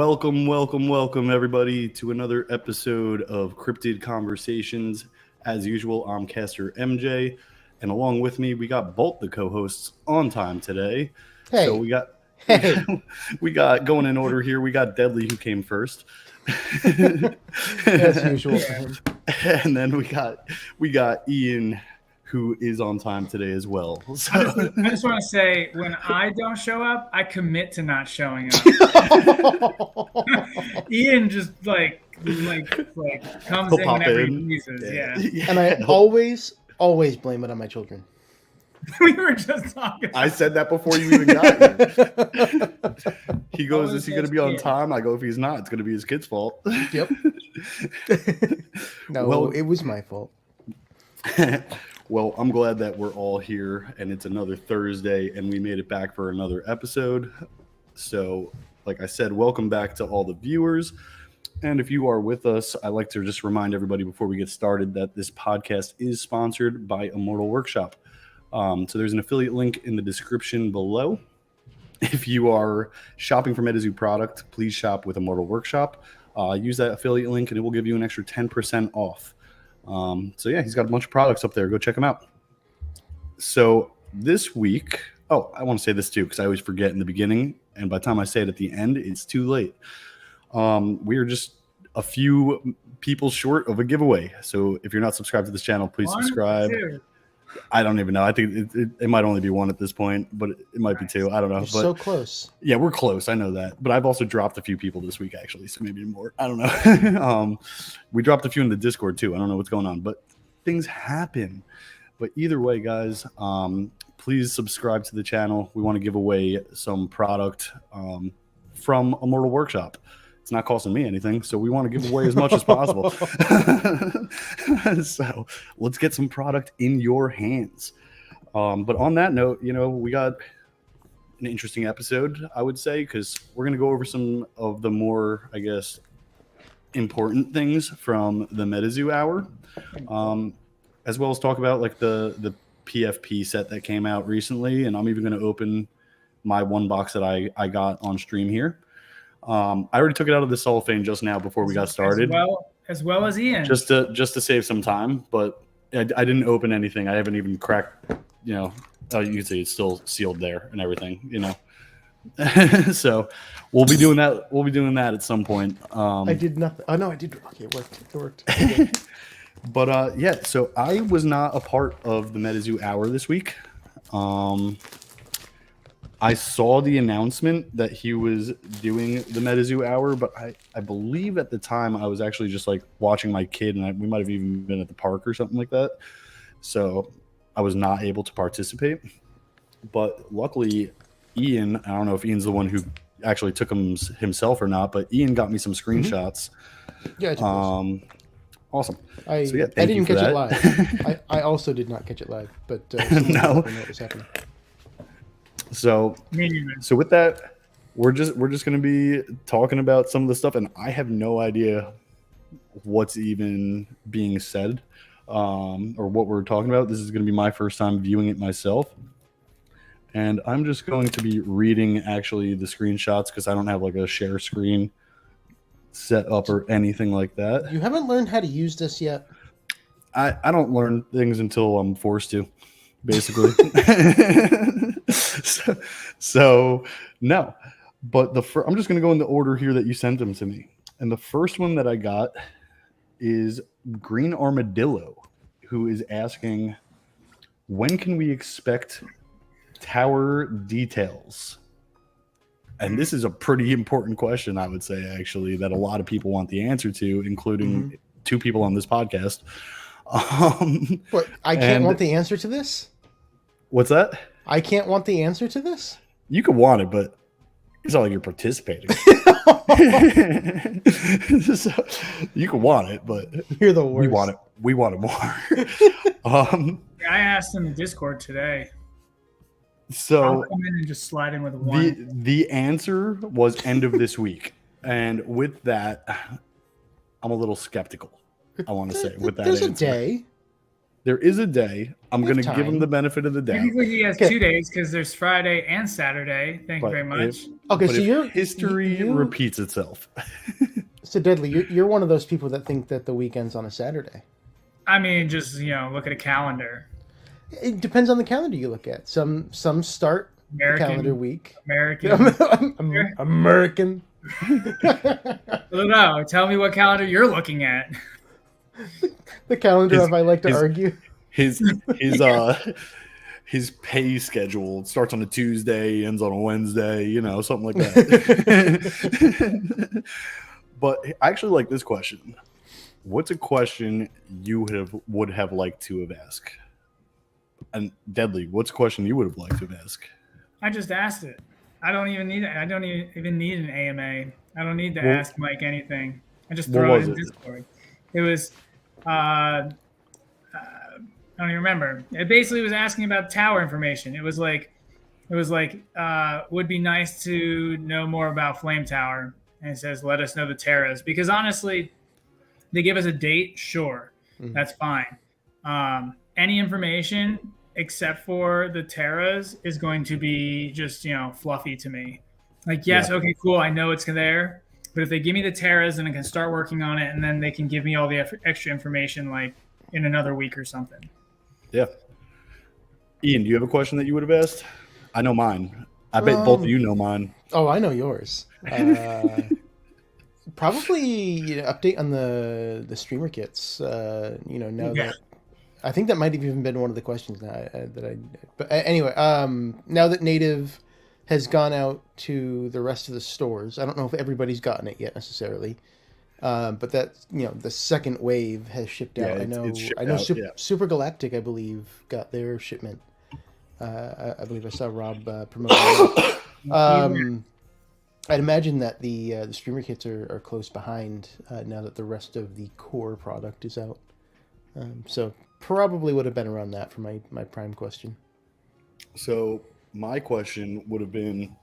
Welcome, everybody, to another episode of Cryptid Conversations. As usual, I'm Caster MJ, and along with me, we got both the co-hosts on time today. Hey. So we got going in order here. We got Deadly, who came first. As usual for him. And then we got Ian, who is on time today as well. So I just want to say, when I don't show up, I commit to not showing up. Ian just like comes in whenever he pleases. Yeah. And I always blame it on my children. We were just talking. I said that before you even got here. He goes, "Is he going to be on time?" I go, "If he's not, it's going to be his kid's fault." Yep. No, it was my fault. Well, I'm glad that we're all here, and it's another Thursday, and we made it back for another episode. So, like I said, welcome back to all the viewers. And if you are with us, I'd like to just remind everybody before we get started that this podcast is sponsored by Immortal Workshop. So there's an affiliate link in the description below. If you are shopping for Metazoo product, please shop with Immortal Workshop. Use that affiliate link, and it will give you an extra 10% off. So yeah, he's got a bunch of products up there. Go check him out. So this week, I want to say this too, because I always forget in the beginning, and by the time I say it at the end, it's too late. We are just a few people short of a giveaway. So if you're not subscribed to this channel, please subscribe. 2. I don't even know. I think it might only be 1 at this point, but it might be 2. I don't know. You're so close. Yeah, we're close. I know that. But I've also dropped a few people this week, actually, so maybe more. I don't know. We dropped a few in the Discord, too. I don't know what's going on, but things happen. But either way, guys, please subscribe to the channel. We want to give away some product from Immortal Workshop. It's not costing me anything, so we want to give away as much as possible. So let's get some product in your hands. But on that note, we got an interesting episode, I would say, because we're going to go over some of the more, I guess, important things from the Metazoo Hour, as well as talk about like the PFP set that came out recently. And I'm even going to open my one box that I got on stream here. I already took it out of the cellophane just now before we got started. As well as Ian. Just to save some time, but I didn't open anything. I haven't even cracked, you can see it's still sealed there and everything, So we'll be doing that. We'll be doing that at some point. I did nothing. Oh no, I did. Okay, it worked. But yeah, so I was not a part of the Metazoo Hour this week. I saw the announcement that he was doing the Metazoo Hour, but I believe at the time I was actually just like watching my kid, and we might have even been at the park or something like that. So I was not able to participate. But luckily, Ian, I don't know if Ian's the one who actually took them himself or not, but Ian got me some screenshots. Yeah, awesome. I didn't catch it live. I also did not catch it live, but no, know what was happening. So with that, we're just going to be talking about some of the stuff, and I have no idea what's even being said or what we're talking about. This is going to be my first time viewing it myself, and I'm just going to be reading actually the screenshots because I don't have like a share screen set up or anything like that. You haven't learned how to use this yet? I don't learn things until I'm forced to, basically. So no, but I'm just going to go in the order here that you sent them to me. And the first one that I got is Green Armadillo, who is asking, when can we expect tower details? And this is a pretty important question, I would say, actually, that a lot of people want the answer to, including 2 people on this podcast. What? I can't want the answer to this? What's that? I can't want the answer to this? You could want it, but it's not like you're participating. So, you can want it, but you're the worst. We want it more. I asked in the Discord today. So I'll come in and just slide in with 1. The answer was end of this week, and with that, I'm a little skeptical. I want to say with that. There's answer. A day. There is a day. I'm going to give him the benefit of the doubt. Technically, he has 2 days because there's Friday and Saturday. Thank you very much. So history repeats itself. So Deadly, you're one of those people that think that the weekend's on a Saturday. I mean, just look at a calendar. It depends on the calendar you look at. Some start the calendar week. American. No, tell me what calendar you're looking at. The calendar of I like to argue. His pay schedule starts on a Tuesday, ends on a Wednesday, something like that. But I actually like this question. What's a question you would have liked to have asked? And Deadly, what's a question you would have liked to have asked? I just asked it. I don't even need it. I don't even need an AMA. I don't need to ask Mike anything. I just throw it in Discord. It was I don't even remember. It basically was asking about tower information. It was like would be nice to know more about Flame Tower. And it says, let us know the terras. Because honestly, they give us a date, sure. That's fine. Any information except for the terras is going to be just, fluffy to me. Like, yes, okay, cool, I know it's there. But if they give me the terras, then I can start working on it, and then they can give me all the extra information, like, in another week or something. Yeah. Ian, do you have a question that you would have asked? I know mine. I bet both of you know mine. Oh, I know yours. Probably update on the streamer kits. That I think that might have even been one of the questions But anyway, now that Native has gone out to the rest of the stores, I don't know if everybody's gotten it yet necessarily, but that the second wave has shipped out. Super Galactic, I believe, got their shipment. I believe I saw Rob promoting. I'd imagine that the streamer kits are close behind now that the rest of the core product is out. So probably would have been around that for my prime question. So my question would have been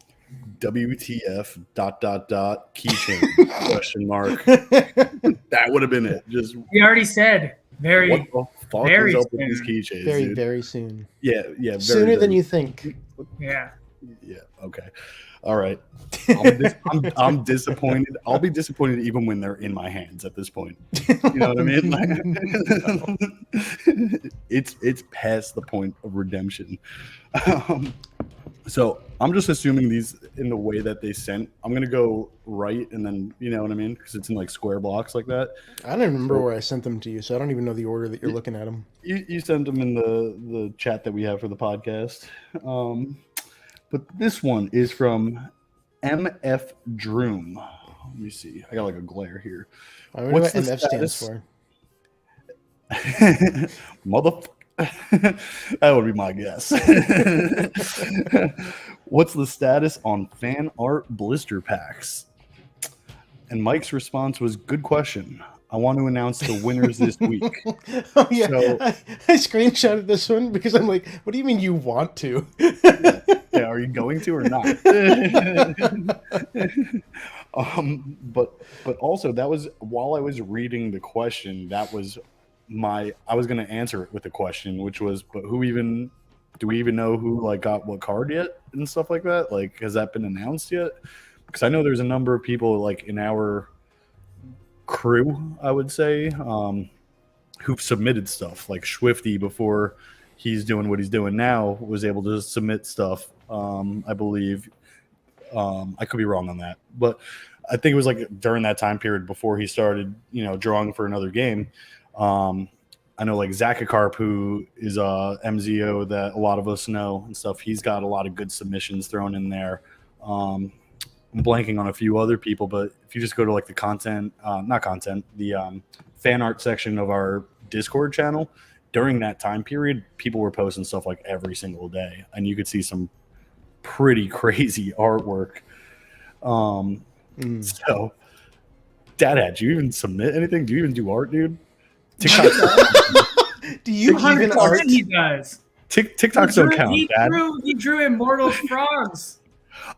WTF ... keychain question mark. That would have been it. Just we already said very. What the fuck very is up soon. with these keychains? Very, dude? very soon. Yeah. Very, sooner than you think. Yeah. Yeah. Okay. All right. I'm disappointed. I'll be disappointed even when they're in my hands at this point. You know what I mean? It's past the point of redemption. So I'm just assuming these in the way that they sent. I'm gonna go right, and then you know what I mean, because it's in like square blocks like that. I don't remember where I sent them to you, so I don't even know the order that you're looking at them. You sent them in the chat that we have for the podcast. But this one is from MF Droom. Let me see. I got like a glare here. I wonder what MF stands for. Motherfucker. That would be my guess. What's the status on fan art blister packs? And Mike's response was, good question. I want to announce the winners this week. Oh, yeah. So, I screenshotted this one because I'm like, what do you mean you want to? Yeah, are you going to or not? But also that was while I was reading the question, that was I was going to answer it with a question, which was, but do we even know who like got what card yet and stuff like that? Like, has that been announced yet? Because I know there's a number of people like in our crew, I would say, who've submitted stuff. Like Swifty, before he's doing what he's doing now, was able to submit stuff. I believe. I could be wrong on that, but I think it was like during that time period before he started, drawing for another game. I know like Zakakarp, who is a MZO that a lot of us know and stuff. He's got a lot of good submissions thrown in there. I'm blanking on a few other people, but if you just go to like the fan art section of our Discord channel, during that time period, people were posting stuff like every single day, and you could see some pretty crazy artwork. So, Dad, do you even submit anything? Do you even do art, dude? TikTok. Do you even art? He does. TikToks don't count, Dad. He drew Immortal Frogs.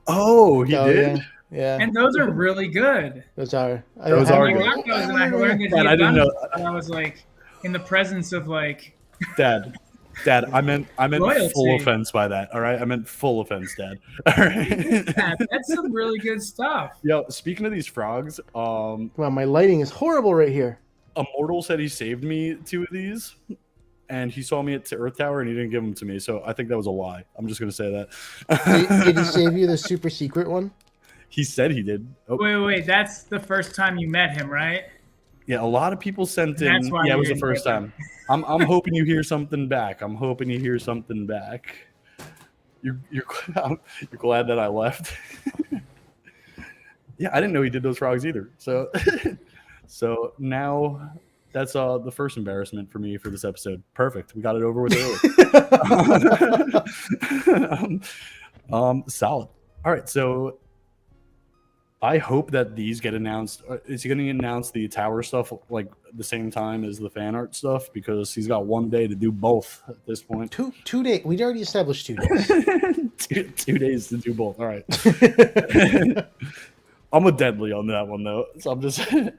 Oh, he did? Yeah. And those are really good. Those are good. I learned that I didn't know. I was like in the presence of like Dad, I meant Royalty. full offense by that. All right, I meant full offense, Dad. All right. That's some really good stuff. Yo, speaking of these frogs, Wow, my lighting is horrible right here. Immortal said he saved me 2 of these, and he saw me at Earth Tower, and he didn't give them to me. So I think that was a lie. I'm just gonna say that. Did he save you the super secret one? He said he did. Oh. Wait. That's the first time you met him, right? Yeah, a lot of people sent in. Yeah, it was the first time. I'm hoping you hear something back. You're glad that I left. Yeah, I didn't know he did those frogs either. So now that's the first embarrassment for me for this episode. Perfect. We got it over with early. Solid. All right, so I hope that these get announced. Is he going to announce the tower stuff like the same time as the fan art stuff? Because he's got 1 day to do both at this point. Two days. We'd already established 2 days. 2 days to do both. All right. I'm a deadly on that one though, so I'm just gonna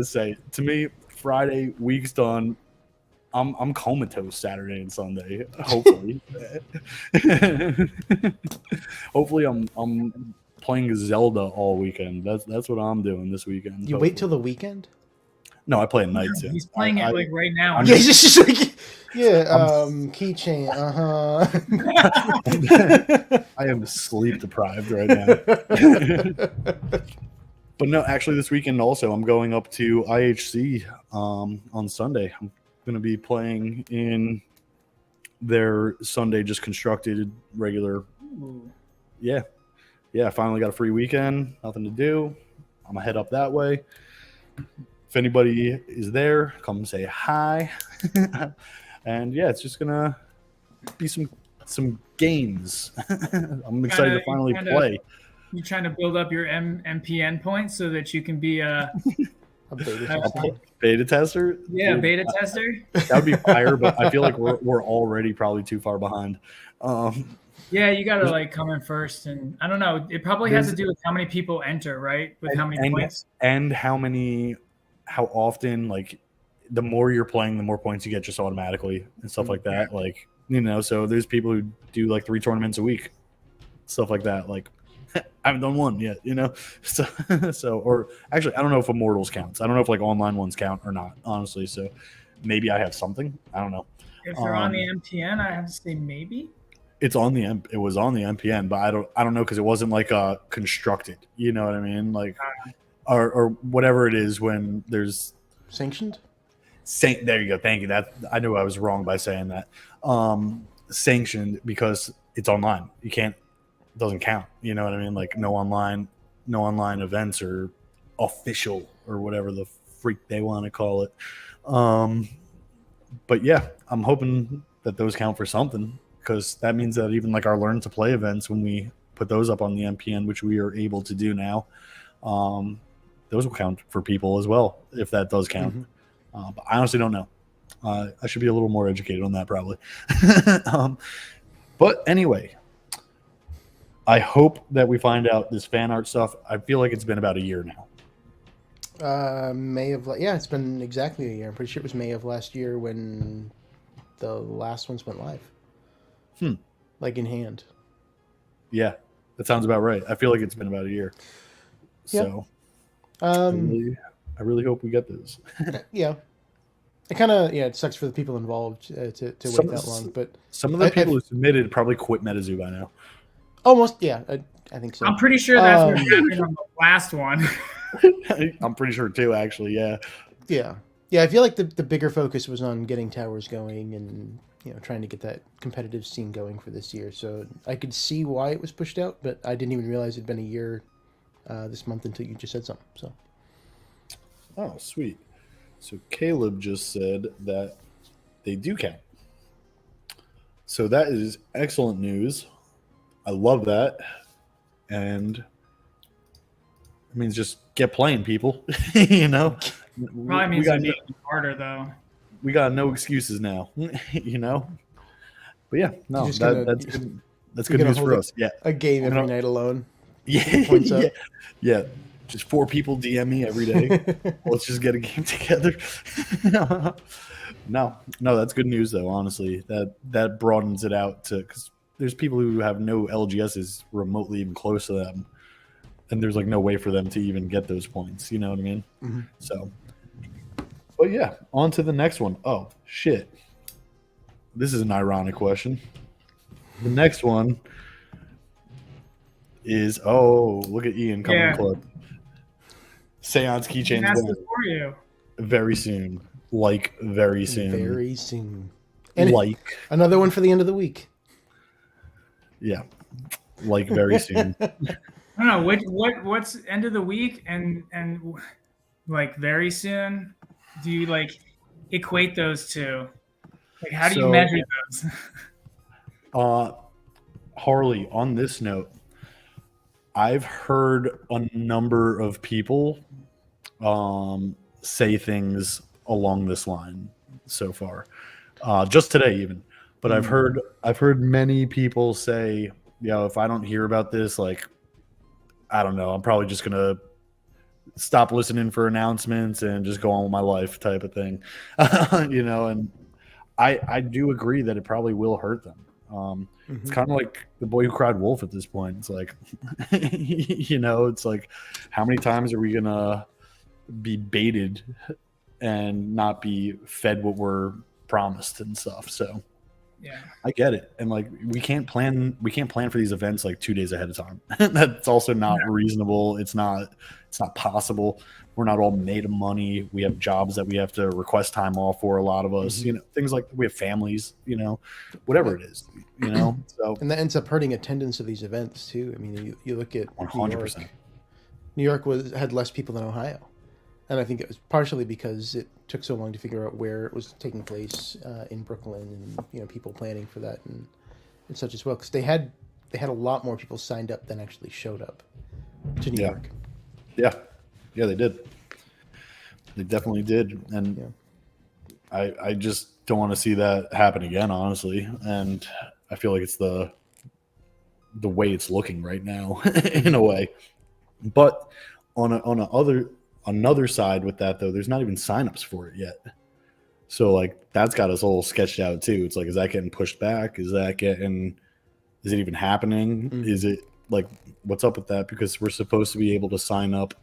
say, to me, Friday week's done. I'm comatose Saturday and Sunday. Hopefully, hopefully I'm playing Zelda all weekend. That's what I'm doing this weekend. You wait till the weekend? No, I play at night. He's playing it like right now. Yeah, just like keychain. I am sleep deprived right now. But no, actually, this weekend also I'm going up to IHC on Sunday. I'm going to be playing in their Sunday just constructed regular. Ooh. Yeah. I finally got a free weekend. Nothing to do. I'm going to head up that way. If anybody is there, come say hi. And yeah, it's just going to be some games. I'm excited to finally play. You trying to build up your MPN points so that you can be a beta tester? Yeah, dude, beta tester. That would be fire, but I feel like we're already probably too far behind. Yeah, you got to like come in first, and I don't know. It probably has to do with how many people enter, right? With how many points and how often. Like, the more you're playing, the more points you get just automatically and stuff like that. Like, so there's people who do like 3 tournaments a week, stuff like that. Like, I haven't done one yet, So or actually, I don't know if Immortals counts. I don't know if like online ones count or not, honestly. So maybe I have something. I don't know. If they're on the MPN, I have to say maybe. It was on the MPN, but I don't know because it wasn't like constructed. You know what I mean? Like, or whatever it is when there's sanctioned. There you go. Thank you. That I knew I was wrong by saying that. Sanctioned because it's online. You can't. It doesn't count. You know what I mean? Like no online events or official or whatever the freak they want to call it. But yeah, I'm hoping that those count for something. Because that means that even like our Learn to Play events, when we put those up on the MPN, which we are able to do now, those will count for people as well, if that does count. Mm-hmm. But I honestly don't know. I should be a little more educated on that probably. But anyway, I hope that we find out this fan art stuff. I feel like it's been about a year now. May of it's been exactly a year. I'm pretty sure it was May of last year when the last ones went live. Like in hand. Yeah, that sounds about right. I feel like it's been about a year. So I really hope we get those. Yeah. It kind of it sucks for the people involved to wait that long, but some of the people who submitted probably quit Metazoo by now. Almost, yeah. I think so. I'm pretty sure that's what happened on the last one. I'm pretty sure too, actually. Yeah. Yeah. I feel like the bigger focus was on getting towers going and trying to get that competitive scene going for this year. So I could see why it was pushed out, but I didn't even realize it'd been a year this month until you just said something. So. Oh, sweet. So Caleb just said that they do count. So that is excellent news. I love that. And it means just get playing, people. Probably means it needs harder, though. We got no excuses now, But yeah, no, that's good news for us. Yeah, a game every night alone. Yeah, Just 4 people DM me every day. Let's just get a game together. No, that's good news though. Honestly, that broadens it out to, because there's people who have no LGSs remotely even close to them, and there's like no way for them to even get those points. You know what I mean? Mm-hmm. So, but yeah, on to the next one. Oh shit, this is an ironic question. The next one is, oh, look at Ian coming close. Seance keychains for you very soon. Like very soon. Very soon. And like another one for the end of the week. Yeah. Like very soon. I don't know what's end of the week and like very soon. Do you like equate those two? Like how do you measure those? Harley, on this note, I've heard a number of people say things along this line so far, just today even. But I've heard many people say, if I don't hear about this, like, I don't know, I'm probably just gonna stop listening for announcements and just go on with my life, type of thing. And I do agree that it probably will hurt them. It's kind of like The Boy Who Cried Wolf at this point. It's like, it's like, how many times are we gonna be baited and not be fed what we're promised and stuff? So yeah, I get it. And like, we can't plan for these events like 2 days ahead of time. That's also not reasonable. It's not possible. We're not all made of money. We have jobs that we have to request time off for, a lot of us, things like, we have families, whatever it is, so. And that ends up hurting attendance of these events too. I mean, you look at 100%. New York had less people than Ohio. And I think it was partially because it took so long to figure out where it was taking place in Brooklyn, and people planning for that and such as well. Because they had a lot more people signed up than actually showed up to New York. Yeah, they did. They definitely did, and I just don't want to see that happen again, honestly. And I feel like it's the way it's looking right now, in a way. But on another side with that, though, there's not even signups for it yet. So like, that's got us all sketched out too. It's like, is that getting pushed back? Is it even happening? Is it like, what's up with that? Because we're supposed to be able to sign up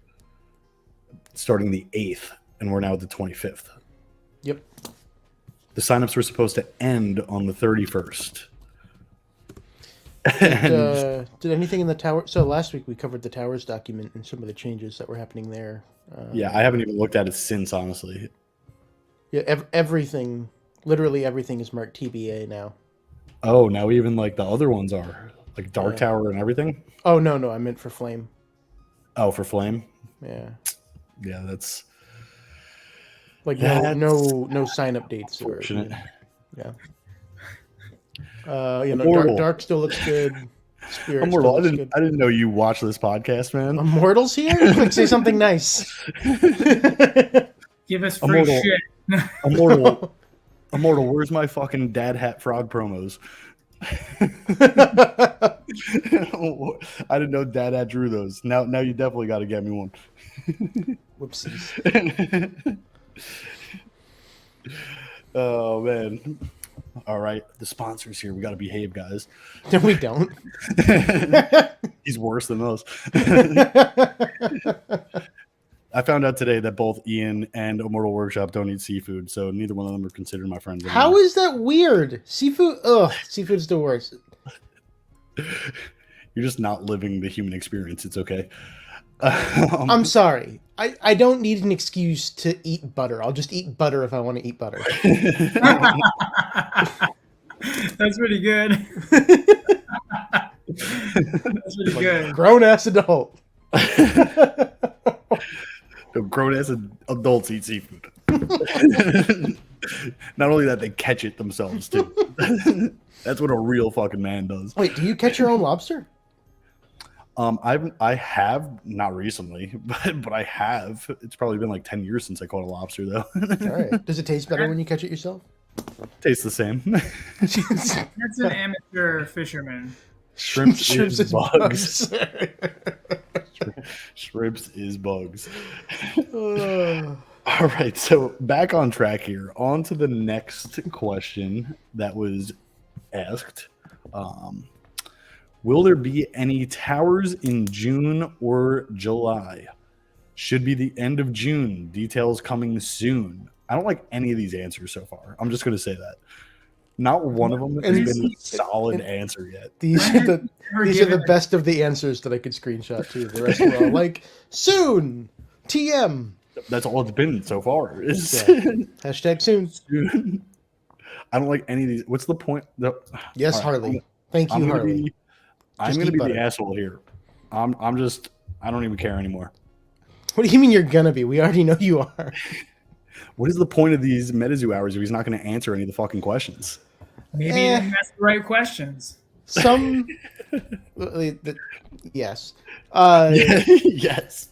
starting the 8th, and we're now at the 25th. Yep. The signups were supposed to end on the 31st. Did anything in the tower? So last week we covered the towers document and some of the changes that were happening there. I haven't even looked at it since, honestly. Yeah, everything, literally everything is marked TBA now. Oh, now even like the other ones are, like Dark Tower and everything? Oh, no, I meant for Flame. Oh, for Flame? Yeah. Yeah, that's... Like, no sign-up dates. Fortunate. Dark still looks good. Spirit Immortal, I didn't know you watched this podcast, man. Immortal's here? Quick, say something nice. Give us free shit. Immortal, where's my fucking Dad Hat Frog promos? I didn't know Dad Hat drew those. Now you definitely got to get me one. Whoopsies. Oh, man. All right, the sponsors here. We got to behave, guys. No, we don't. He's worse than us. I found out today that both Ian and Immortal Workshop don't eat seafood, so neither one of them are considered my friends anymore. How is that weird? Seafood? Ugh, seafood's the worst. You're just not living the human experience. It's okay. I'm sorry. I don't need an excuse to eat butter. I'll just eat butter if I want to eat butter. That's pretty good. That's pretty good. Grown-ass adult. Grown-ass adults eat seafood. Not only that, they catch it themselves, too. That's what a real fucking man does. Wait, do you catch your own lobster? I have, not recently, but I have. It's probably been like 10 years since I caught a lobster, though. All right. Does it taste better when you catch it yourself? Tastes the same. That's an amateur fisherman. Shrimps is bugs. Shrimps is bugs. All right, so back on track here. On to the next question that was asked. Will there be any towers in June or July? Should be the end of June. Details coming soon. I don't like any of these answers so far. I'm just going to say that. Not one of them has been a solid answer yet. These are the best of the answers that I could screenshot too. The rest were all like, soon, TM. That's all it's been so far. Hashtag soon. I don't like any of these. What's the point? Yes, right, Harley. Thank you, Harley. I'm going to be the asshole here. I don't even care anymore. What do you mean you're going to be? We already know you are. What is the point of these Metazoo hours if he's not going to answer any of the fucking questions? Maybe he didn't ask the right questions. Some, yes. Yes.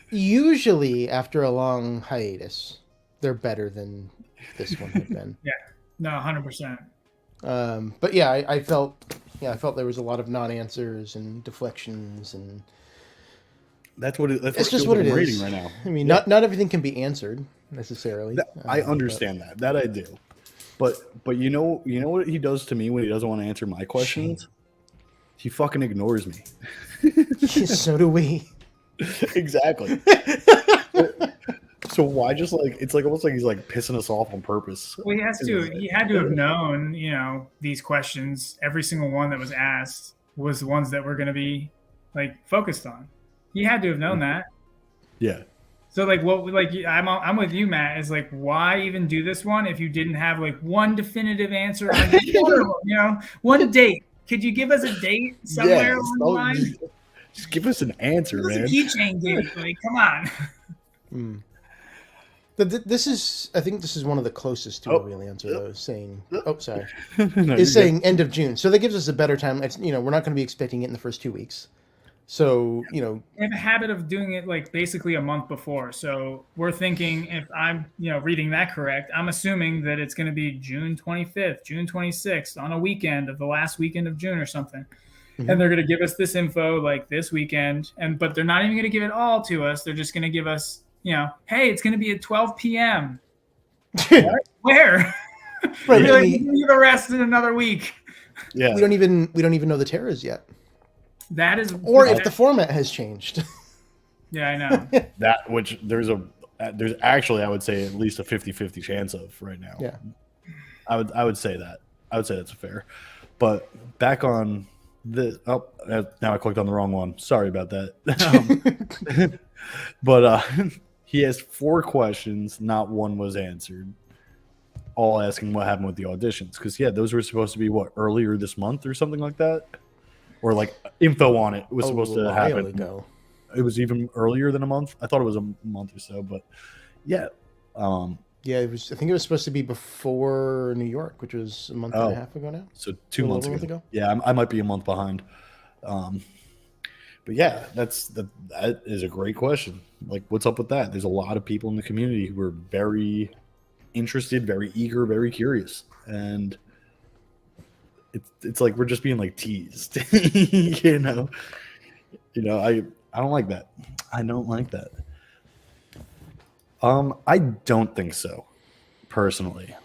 Usually, after a long hiatus, they're better than this one had been. Yeah, no, 100%. But yeah, I felt there was a lot of non-answers and deflections, and that's it's just what it is right now. I mean, not everything can be answered necessarily. I understand that I do, but you know what he does to me when he doesn't want to answer my questions? He fucking ignores me. So do we. Exactly. So why just it's almost like he's pissing us off on purpose. Well, he had to have known, these questions, every single one that was asked was the ones that we're going to be focused on. He had to have known that. Yeah. So I'm with you, Matt, is why even do this one if you didn't have one definitive answer on one date. Could you give us a date somewhere on the line? Just give us an answer, man. A keychain date. Come on. I think this is one of the closest to a real answer, though, saying, sorry, no, saying end of June. So that gives us a better time. It's, we're not going to be expecting it in the first 2 weeks. So, They have a habit of doing it basically a month before. So we're thinking, if I'm, reading that correct, I'm assuming that it's going to be June 25th, June 26th on a weekend of the last weekend of June or something. Mm-hmm. And they're going to give us this info this weekend. But they're not even going to give it all to us. They're just going to give us, hey, it's going to be at 12 p.m. Where? Right. You're give me the rest in another week. Yeah. We don't even know the terrors yet. That is, or if the format has changed. Yeah, I know. There's actually, I would say, at least a 50-50 chance of right now. Yeah. I would say that. I would say that's fair. But back on now I clicked on the wrong one. Sorry about that. But he asked 4 questions, not one was answered. All asking what happened with the auditions. Because, those were supposed to be, earlier this month or something like that? Or, info on it was supposed to happen. Ago. It was even earlier than a month. I thought it was a month or so. But, yeah. It was. I think it was supposed to be before New York, which was a month and a half ago now. So 2 months ago. Yeah, I might be a month behind. But yeah, that is a great question. What's up with that? There's a lot of people in the community who are very interested, very eager, very curious, and it's we're just being teased. I don't like that. I don't like that. I don't think so, personally.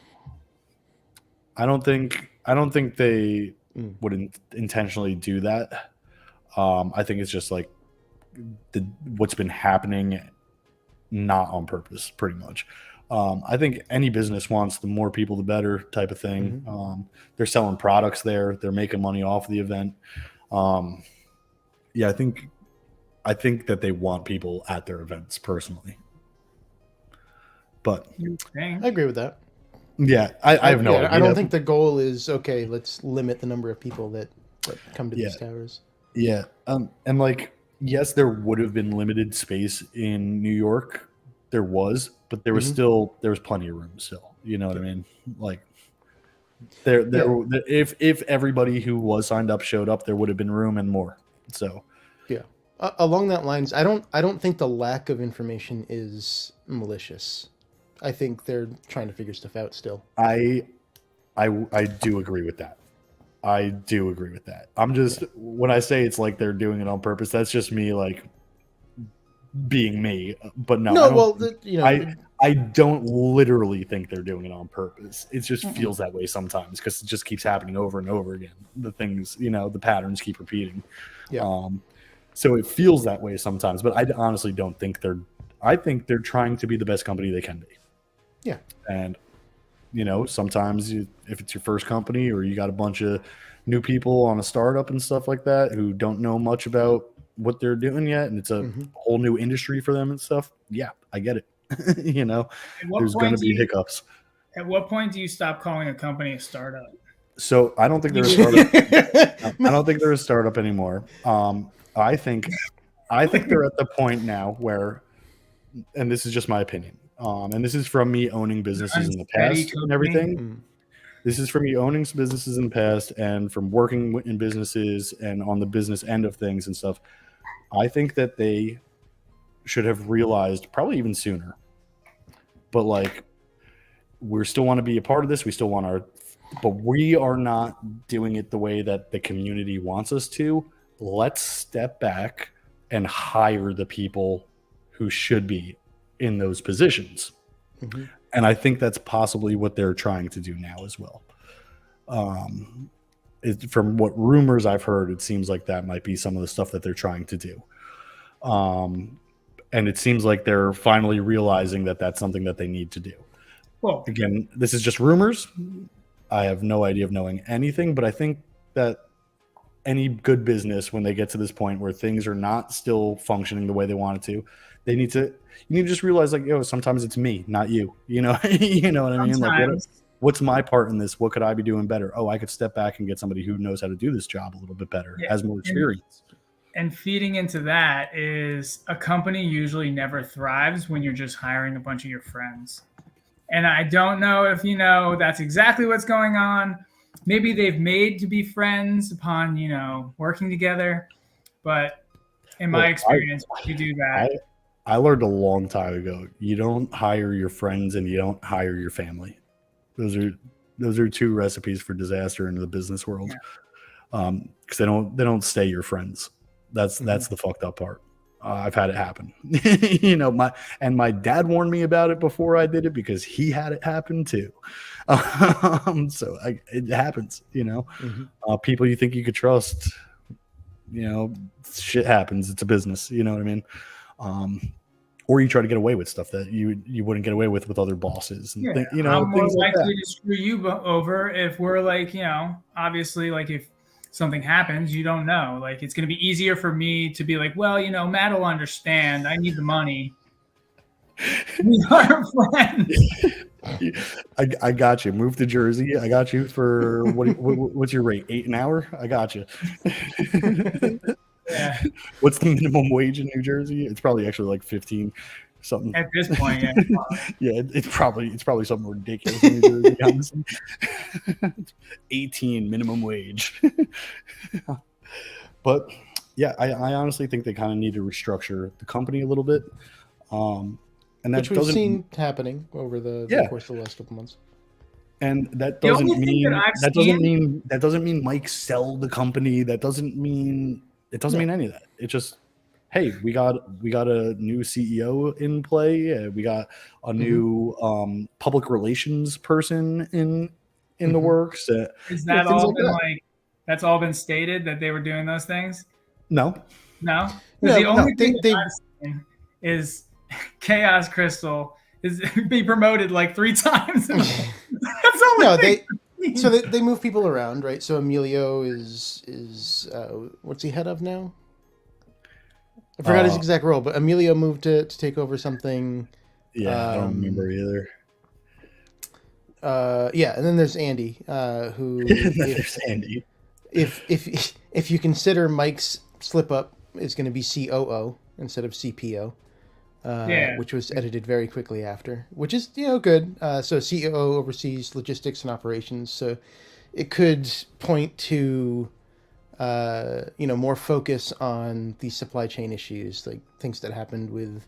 I don't think they would intentionally do that. I think it's just what's been happening, not on purpose, pretty much. I think any business wants the more people, the better type of thing. Mm-hmm. They're selling products there. They're making money off the event. I think that they want people at their events personally. But I agree with that. Yeah, I have no idea. I don't think the goal is, let's limit the number of people that come to these towers. Yeah. And yes, there would have been limited space in New York. There was, but there was plenty of room still. You know what I mean? If everybody who was signed up showed up, there would have been room and more. So yeah. Along that lines, I don't think the lack of information is malicious. I think they're trying to figure stuff out still. I do agree with that. I do agree with that. I'm just when I say it's like they're doing it on purpose, that's just me like being me. But no, I don't literally think they're doing it on purpose. It just feels that way sometimes because it just keeps happening over and over again. The things, the patterns keep repeating. Yeah. So it feels that way sometimes, but I honestly don't think I think they're trying to be the best company they can be. Yeah. And, sometimes if it's your first company or you got a bunch of new people on a startup and stuff like that who don't know much about what they're doing yet, and it's a whole new industry for them and stuff. Yeah, I get it. There's going to be hiccups. At what point do you stop calling a company a startup? So I don't think they're a startup. I don't think they're a startup anymore. I think they're at the point now where, and this is just my opinion, and this is from me owning businesses in the past and everything. This is from me owning some businesses in the past and from working in businesses and on the business end of things and stuff. I think that they should have realized probably even sooner. But like, we still want to be a part of this. We still want but we are not doing it the way that the community wants us to. Let's step back and hire the people who should be in those positions. And I think that's possibly what they're trying to do now as well. From what rumors I've heard, it seems like that might be some of the stuff that they're trying to do. And it seems like they're finally realizing that that's something that they need to do. Well, again, this is just rumors. I have no idea of knowing anything, but I think that any good business, when they get to this point where things are not still functioning the way they want it to, you need to just realize like, sometimes it's me, not you, you know what I mean? Like, what's my part in this? What could I be doing better? Oh, I could step back and get somebody who knows how to do this job a little bit better, has more experience. And feeding into that is a company usually never thrives when you're just hiring a bunch of your friends. And I don't know if that's exactly what's going on. Maybe they've made to be friends upon, working together. But in my experience, you do that. I learned a long time ago, you don't hire your friends and you don't hire your family. Those are two recipes for disaster in the business world. Because they don't stay your friends. That's the fucked up part. I've had it happen. My dad warned me about it before I did it because he had it happen too. So it happens. People you think you could trust. Shit happens. It's a business. You know what I mean? Or you try to get away with stuff that you wouldn't get away with other bosses. And I'm more likely to screw you over if we're like, obviously, like if something happens, you don't know. Like it's going to be easier for me to be like, well, Matt will understand. I need the money. We are friends. I got you. Move to Jersey. I got you for what's your rate? $8 an hour? I got you. Yeah. What's the minimum wage in New Jersey? It's probably actually like 15 something. At this point, yeah. Yeah, it's probably something ridiculous in New Jersey, honestly. 18 minimum wage. But yeah, I honestly think they kind of need to restructure the company a little bit. And that which we've seen happening over the course of the last couple months. And that doesn't mean Mike sell the company. That doesn't mean any of that. It's just, hey, we got a new CEO in play. We got a new public relations person in the works. Is that all been that's all been stated that they were doing those things? No. The only thing that I've seen is Chaos Crystal is be promoted like 3 times. That's all. So they move people around, right? So Emilio is what's he head of now? I forgot his exact role, but Emilio moved to take over something. Yeah, I don't remember either. And then there's Andy, who there's Andy. If you consider Mike's slip up is going to be COO instead of CPO, which was edited very quickly after, which is good. So COO oversees logistics and operations, so it could point to more focus on the supply chain issues, like things that happened with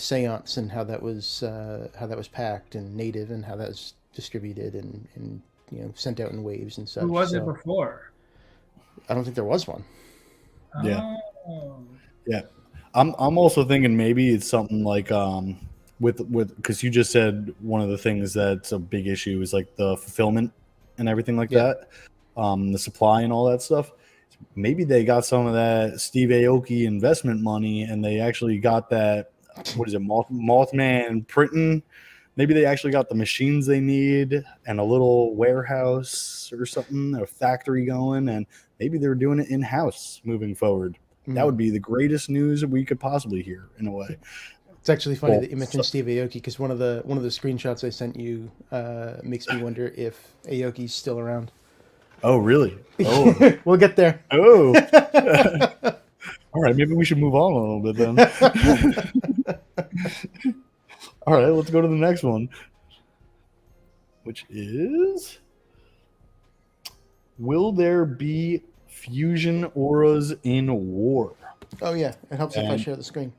Seance and how that was packed and native and how that was distributed and sent out in waves and such. Who was it before? I don't think there was one. Yeah. Oh. Yeah. I'm also thinking maybe it's something like with because you just said one of the things that's a big issue is like the fulfillment and everything like that, the supply and all that stuff. Maybe they got some of that Steve Aoki investment money and they actually got that, what is it, Mothman printing. Maybe they actually got the machines they need and a little warehouse or something, a factory going, and maybe they're doing it in-house moving forward. That would be the greatest news we could possibly hear, in a way. It's actually funny that you mentioned Steve Aoki, because one of the screenshots I sent you makes me wonder if Aoki's still around. Oh, really? Oh, we'll get there. Oh, all right. Maybe we should move on a little bit then. All right, let's go to the next one, which is: will there be fusion auras in war? Oh yeah, it helps if I share the screen.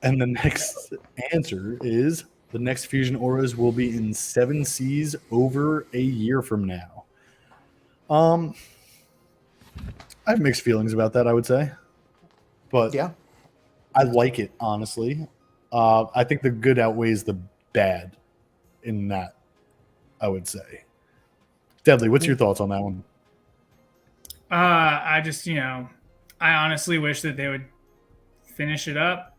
And the next answer is the next fusion auras will be in 7 seas over a year from now. I have mixed feelings about that, I would say, but yeah, I like it, honestly. I think the good outweighs the bad in that, I would say. Deadly, what's your thoughts on that one? I just, I honestly wish that they would finish it up,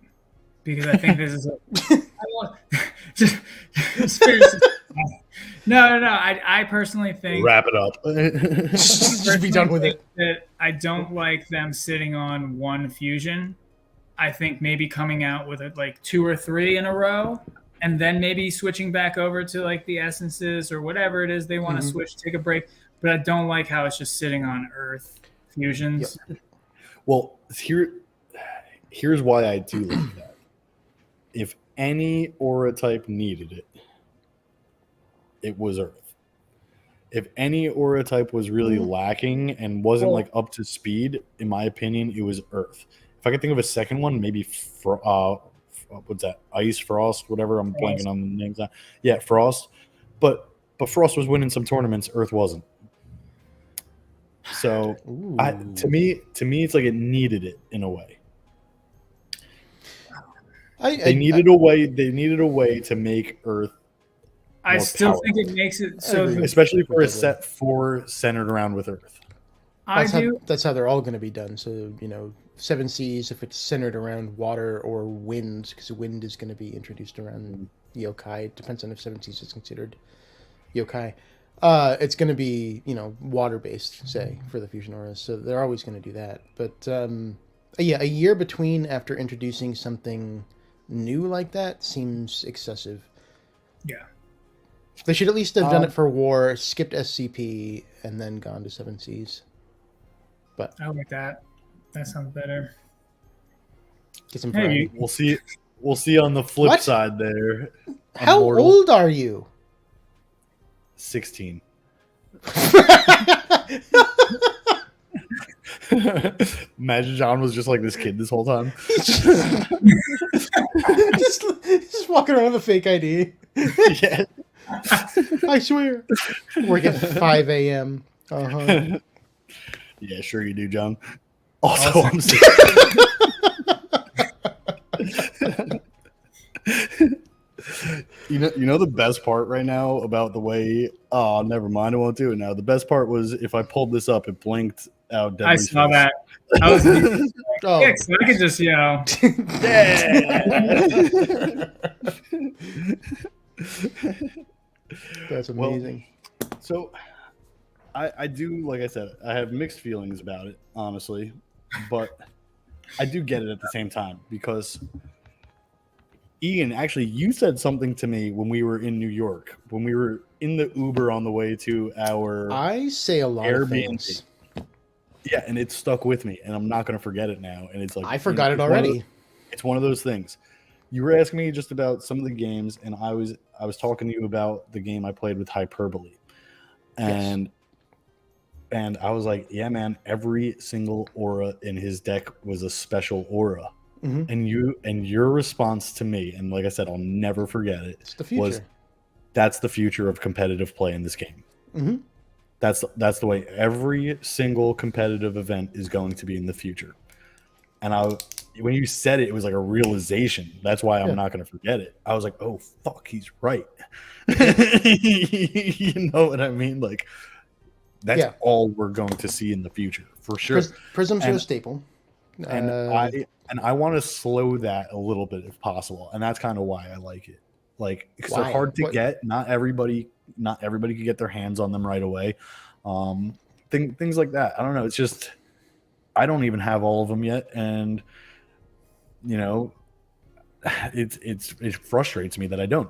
because I think this is No. I personally think wrap it up. Just be done with it. That I don't like them sitting on one fusion. I think maybe coming out with like 2 or 3 in a row, and then maybe switching back over to like the essences or whatever it is they want to switch, take a break. But I don't like how it's just sitting on Earth fusions. Yep. Well, here's why I do like that. If any aura type needed it, it was Earth. If any aura type was really lacking and wasn't like up to speed, in my opinion, it was Earth. If I could think of a second one, maybe what's that? Ice, Frost, whatever. I'm blanking on the names now. Yeah, Frost. But Frost was winning some tournaments. Earth wasn't. So to me, it's like it needed it in a way. They needed a way to make Earth. I still think it makes it so, especially for a set 4 centered around with Earth. That's how they're all going to be done. So 7 seas if it's centered around water, or wind, because wind is going to be introduced around yokai. It depends on if 7 seas is considered yokai. It's going to be water based, say, for the fusion auras. So they're always going to do that. But a year between after introducing something new like that seems excessive. Yeah. They should at least have done it for war, skipped SCP, and then gone to 7 seas. But I like that. That sounds better. Get some variety. We'll see on the flip side there. How old are you? 16. Imagine John was just like this kid this whole time. just walking around with a fake ID. Yeah. I swear. Work at 5 a.m. Uh-huh. Yeah, sure you do, John. Also, I'm you know the best part right now about the way never mind, I won't do it now. The best part was if I pulled this up, it blinked out. I saw that. I was I could just yeah. That's amazing. Well, so I do, like I said, I have mixed feelings about it, honestly, but I do get it at the same time, because Ian, actually, you said something to me when we were in New York, when we were in the Uber on the way to our I say a lot of things. Yeah, and it stuck with me, and I'm not going to forget it now. And it's like I forgot it already. It's one of those things. You were asking me just about some of the games, and I was talking to you about the game I played with Hyperbole, and I was like, yeah, man, every single aura in his deck was a special aura. Mm-hmm. And your response to me, and like I said, I'll never forget it, it's the future. was that's the future of competitive play in this game. Mm-hmm. That's the way every single competitive event is going to be in the future. And when you said it, it was like a realization. That's why I'm not going to forget it. I was like, oh, fuck, he's right. You know what I mean? Like, that's all we're going to see in the future, for sure. Prisms are a staple. And I want to slow that a little bit if possible. And that's kind of why I like it. Like, because they're hard to get. Not everybody can get their hands on them right away. Things like that. I don't know. It's just, I don't even have all of them yet. And, you know, it frustrates me that I don't.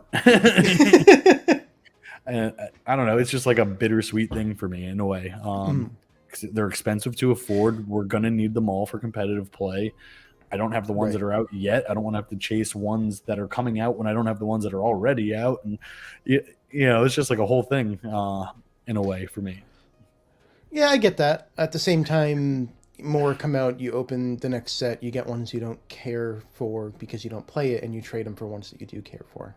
And I don't know. It's just like a bittersweet thing for me in a way. Because they're expensive to afford. We're going to need them all for competitive play. I don't have the ones that are out yet. I don't want to have to chase ones that are coming out when I don't have the ones that are already out. And, you know, it's just like a whole thing in a way for me. Yeah, I get that. At the same time, more come out, you open the next set, you get ones you don't care for because you don't play it, and you trade them for ones that you do care for.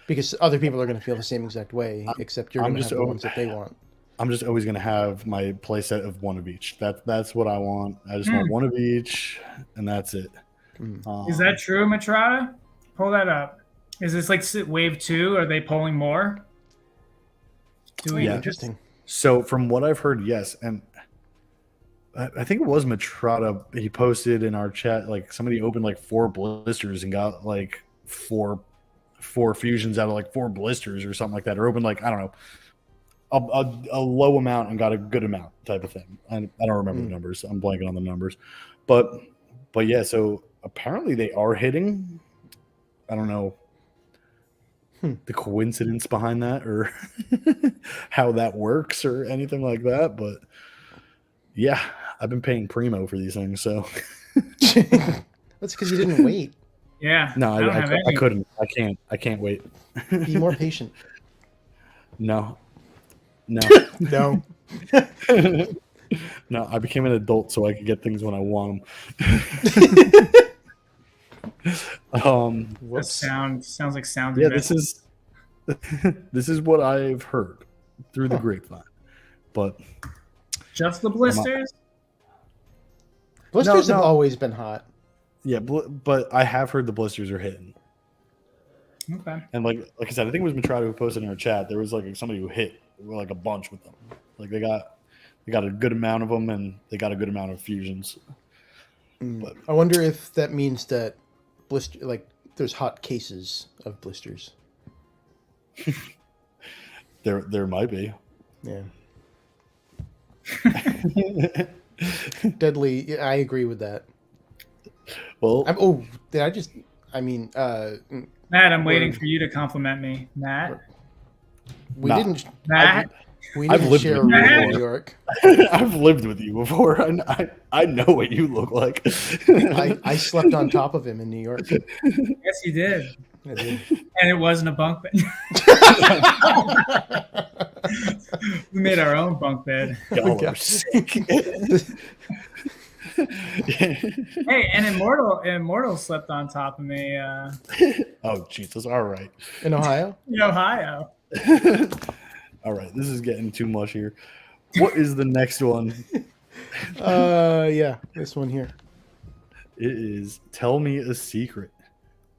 Because other people are going to feel the same exact way, except you're going to have the ones that they want. I'm just always going to have my play set of one of each. That's what I want. I just want one of each, and that's it. Is that true, Matrata? Pull that up. Is this like wave 2? Are they pulling more? Interesting. So from what I've heard, yes. And I think it was Matrata. He posted in our chat, like somebody opened like 4 blisters and got like four fusions out of like 4 blisters or something like that, or opened like, I don't know, a low amount and got a good amount type of thing. I don't remember the numbers. I'm blanking on the numbers, but yeah. So apparently they are hitting. I don't know the coincidence behind that or how that works or anything like that, but yeah, I've been paying primo for these things, so that's because you didn't wait. Yeah. No, I couldn't. I can't wait. Be more patient. No. No. No, I became an adult so I could get things when I want them. Sounds like sound. Yeah, this is what I've heard through the grapevine. But just the blisters? Blisters have always been hot. Yeah, but I have heard the blisters are hitting. Okay. And like I said, I think it was Matrata who posted in our chat. There was like somebody who hit like a bunch with them. Like they got a good amount of them, and they got a good amount of fusions. But I wonder if that means that there's hot cases of blisters. There might be. Yeah. Deadly. I agree with that. Well, Matt, I'm waiting for you to compliment me, Matt. We didn't share a room in New York. I've lived with you before. I know what you look like. I slept on top of him in New York. Yes, you did. I did. And it wasn't a bunk bed. We made our own bunk bed. Y'all are sick. Hey, and Immortal slept on top of me. Oh, Jesus. All right. In Ohio? In Ohio. All right. This is getting too much here. What is the next one? Yeah, this one here. It is Tell Me a Secret.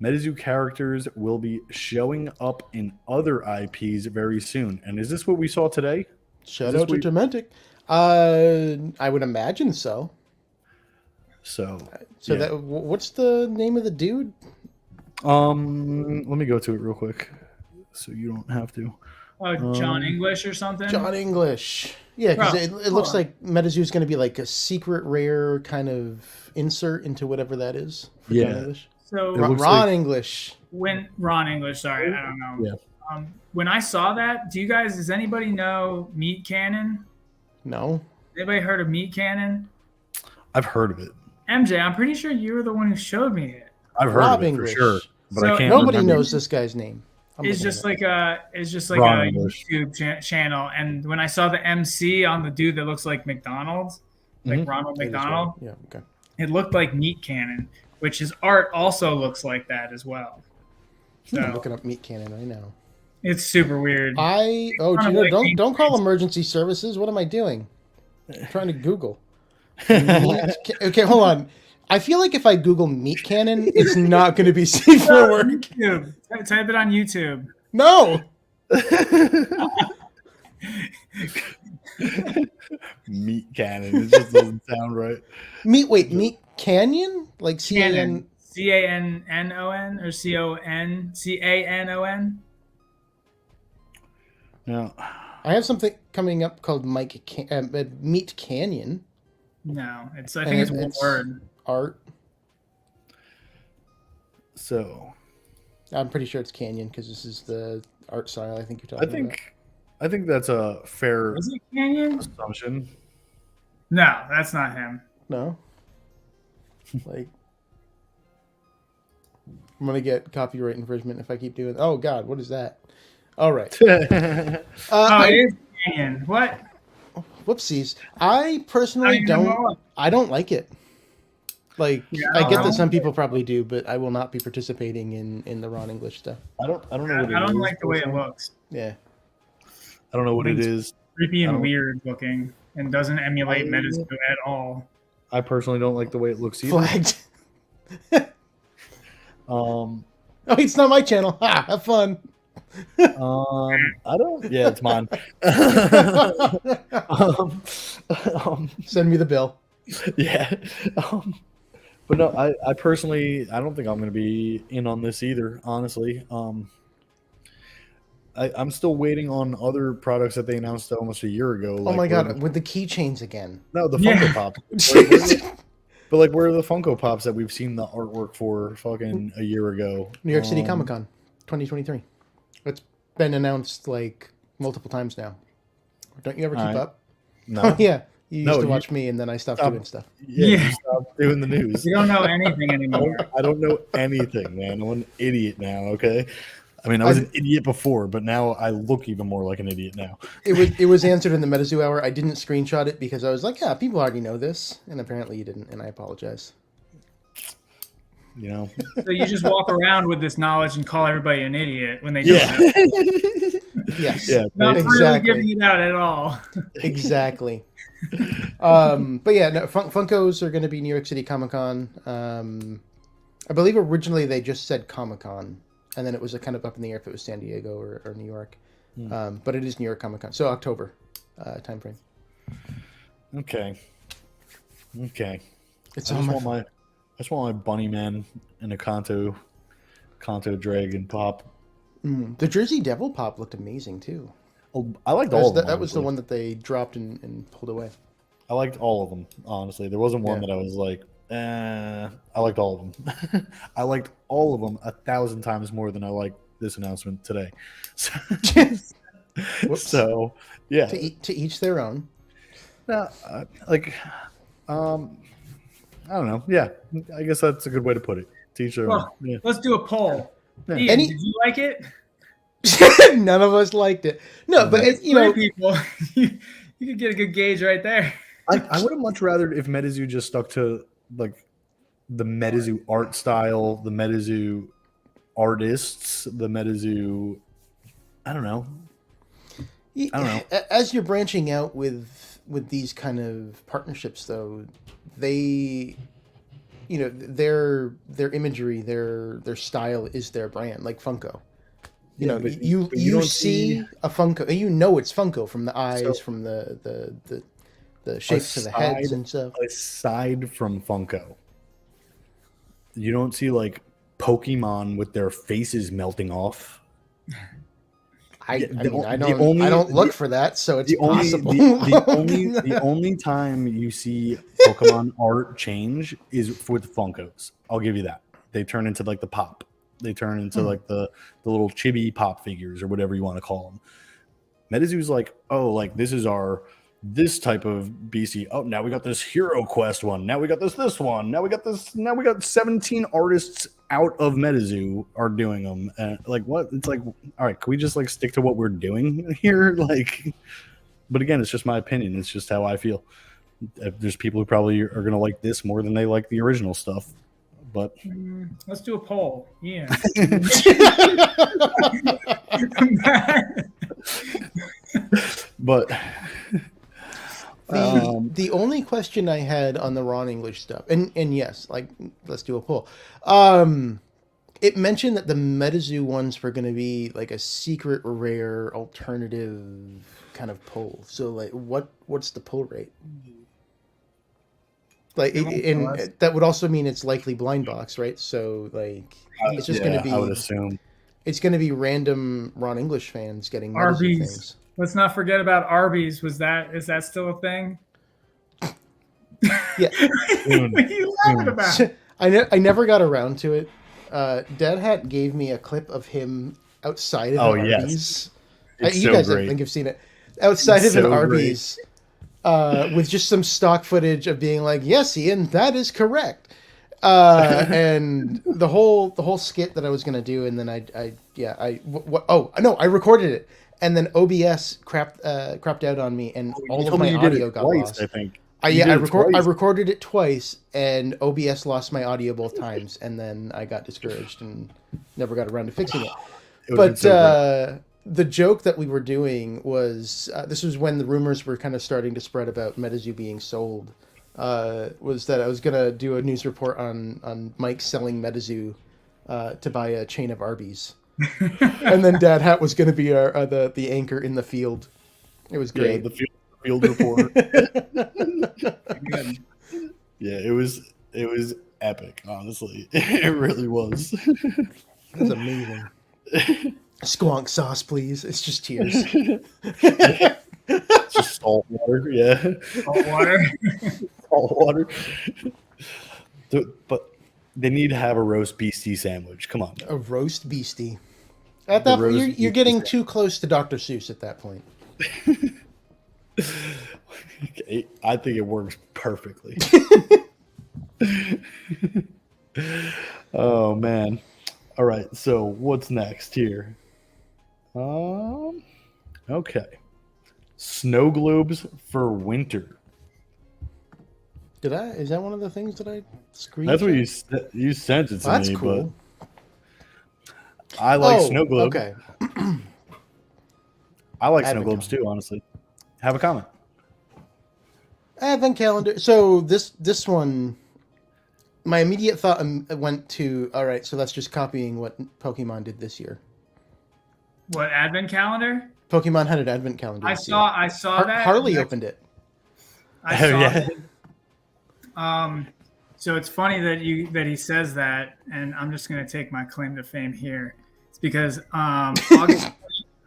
Metazoo characters will be showing up in other IPs very soon. And is this what we saw today? Shout out to Dementic. I would imagine so. So yeah. That what's the name of the dude? Let me go to it real quick, so you don't have to. Oh, John English or something. John English. Yeah, because it looks like Metazoo is going to be like a secret rare kind of insert into whatever that is. For John English. So Ron English. Ron English. Sorry, I don't know. Yeah. When I saw that, does anybody know Meat Cannon? No. Anybody heard of Meat Cannon? I've heard of it. MJ, I'm pretty sure you were the one who showed me it. I've heard of it English. For sure, but So I can't. Nobody remember. knows this guy's name. It's just like a YouTube channel, and when I saw the MC on the dude that looks like McDonald's, like Ronald McDonald, yeah, okay. It looked like Meat Cannon, which his art also looks like that as well. So I'm looking up Meat Cannon right now. It's super weird. Don't call emergency services. What am I doing? I'm trying to Google. Okay, hold on. I feel like if I Google meat cannon, it's not going to be safe for work. YouTube. Type it on YouTube. No. Meat cannon. It just doesn't sound right. Meat canyon? Like Cannon. CANNON or CANON? No. I have something coming up called Meat Canyon. No, I think it's one word. Art. So, I'm pretty sure it's canyon because this is the art style I think you're talking about. I think that's a fair Is it Canyon? assumption. No, that's not him. No. Like, I'm gonna get copyright infringement if I keep doing. Oh God, what is that? All right. It is Canyon. What? Whoopsies. I personally don't. I don't like it. Like, I get that some people probably do, but I will not be participating in the Ron English stuff. I don't know what it is. I don't like the way it looks. Yeah. I don't know what it is. Creepy and weird looking, and doesn't emulate Metazoo at all. I personally don't like the way it looks either. Flagged. Oh, it's not my channel. Ha! Have fun. I don't. Yeah, it's mine. Send me the bill. Yeah. But no, I personally, I don't think I'm going to be in on this either, honestly. I'm still waiting on other products that they announced almost a year ago. Oh my God, with the keychains again. No, the Funko Pops. But like, where are the Funko Pops that we've seen the artwork for fucking a year ago? New York City Comic Con 2023. It's been announced like multiple times now. Don't you ever keep up? No. Oh, yeah. You used to watch me and then I stopped doing stuff. Yeah. You stopped doing the news. You don't know anything anymore. I don't know anything, man. I'm an idiot now, okay? I mean, I was an idiot before, but now I look even more like an idiot now. It was answered in the Metazoo hour. I didn't screenshot it because I was like, yeah, people already know this. And apparently you didn't, and I apologize. You know? So you just walk around with this knowledge and call everybody an idiot when they don't know. Yes. Yeah, not exactly. really giving it out at all. Exactly. But yeah, no, Funkos are going to be New York City Comic Con. I believe originally they just said Comic Con, and then it was kind of up in the air if it was San Diego or New York. But it is New York Comic Con, so October timeframe. Okay. It's I just want my Bunny Man and a Kanto Dragon pop. The Jersey Devil pop looked amazing too. Oh, I liked all of them. That was the one that they dropped and pulled away. I liked all of them, honestly. There wasn't one that I was like, I liked all of them. I liked all of them 1,000 times more than I liked this announcement today. So yeah. To each their own. No, I don't know. Yeah, I guess that's a good way to put it. Teach their own. Yeah. Let's do a poll. Yeah. Ian, did you like it? None of us liked it. No, but people, you could get a good gauge right there. I would have much rather if Metazoo just stuck to like the Metazoo art style, the Metazoo artists, the Metazoo. I don't know. As you're branching out with these kind of partnerships, though, they, their imagery, their style is their brand, like Funko. You see a Funko, it's Funko from the eyes, from the shapes of the heads and stuff. Aside from Funko, you don't see like Pokemon with their faces melting off. I don't look for that, so it's possible. The only time you see Pokemon art change is with Funkos. I'll give you that. They turn into like the pop. They turn into like the little chibi pop figures or whatever you want to call them. Metazoo's like, oh, like this is this type of BC. Oh, now we got this Hero Quest one. Now we got this one. Now we got 17 artists out of Metazoo are doing them. Like what? It's like, all right, can we just like stick to what we're doing here? Like, but again, it's just my opinion. It's just how I feel. There's people who probably are going to like this more than they like the original stuff. but let's do a poll. Yeah. but the only question I had on the Ron English stuff, and yes, like let's do a poll. It mentioned that the Metazoo ones were going to be like a secret rare alternative kind of pull. So like, what's the pull rate? Like, and that would also mean it's likely blind box, right? So like, it's just going to be. I would assume it's going to be random Ron English fans getting Metazoo Arby's things. Let's not forget about Arby's. Is that still a thing? Yeah. What are you laughing about? I never got around to it. Dead Hat gave me a clip of him outside of an Arby's. Yes. You guys, I think, have seen it. Outside of an Arby's, with just some stock footage of being like, "Yes, Ian, that is correct," and the whole skit that I was gonna do, and then I recorded it, and then OBS crapped out on me, and all of my audio got lost. I think. I recorded it twice, and OBS lost my audio both times, and then I got discouraged and never got around to fixing it. But the joke that we were doing was this was when the rumors were kind of starting to spread about Metazoo being sold. Was that I was gonna do a news report on Mike selling Metazoo to buy a chain of Arby's, and then Dad Hat was gonna be the anchor in the field. It was great. Yeah, the field report. Yeah, it was epic, honestly. It really was. It was amazing. Squonk sauce, please. It's just tears. It's just salt water, yeah. Salt water. Salt water. But they need to have a roast beastie sandwich. Come on. A roast beastie. At that point, you're getting too close to Dr. Seuss at that point. Okay, I think it works perfectly. Oh man. All right, so what's next here? Okay. Snow globes for winter. Is that one of the things that I screenshot? That's what you sent it to me. That's cool. But I like snow globes. Okay. I like snow globes too, honestly. Have a comment. Advent calendar. So this one, my immediate thought went to, all right, so that's just copying what Pokemon did this year. What, advent calendar? Pokemon had an advent calendar. I saw that. Harley opened it. I saw it. So it's funny that he says that, and I'm just gonna take my claim to fame here. It's because August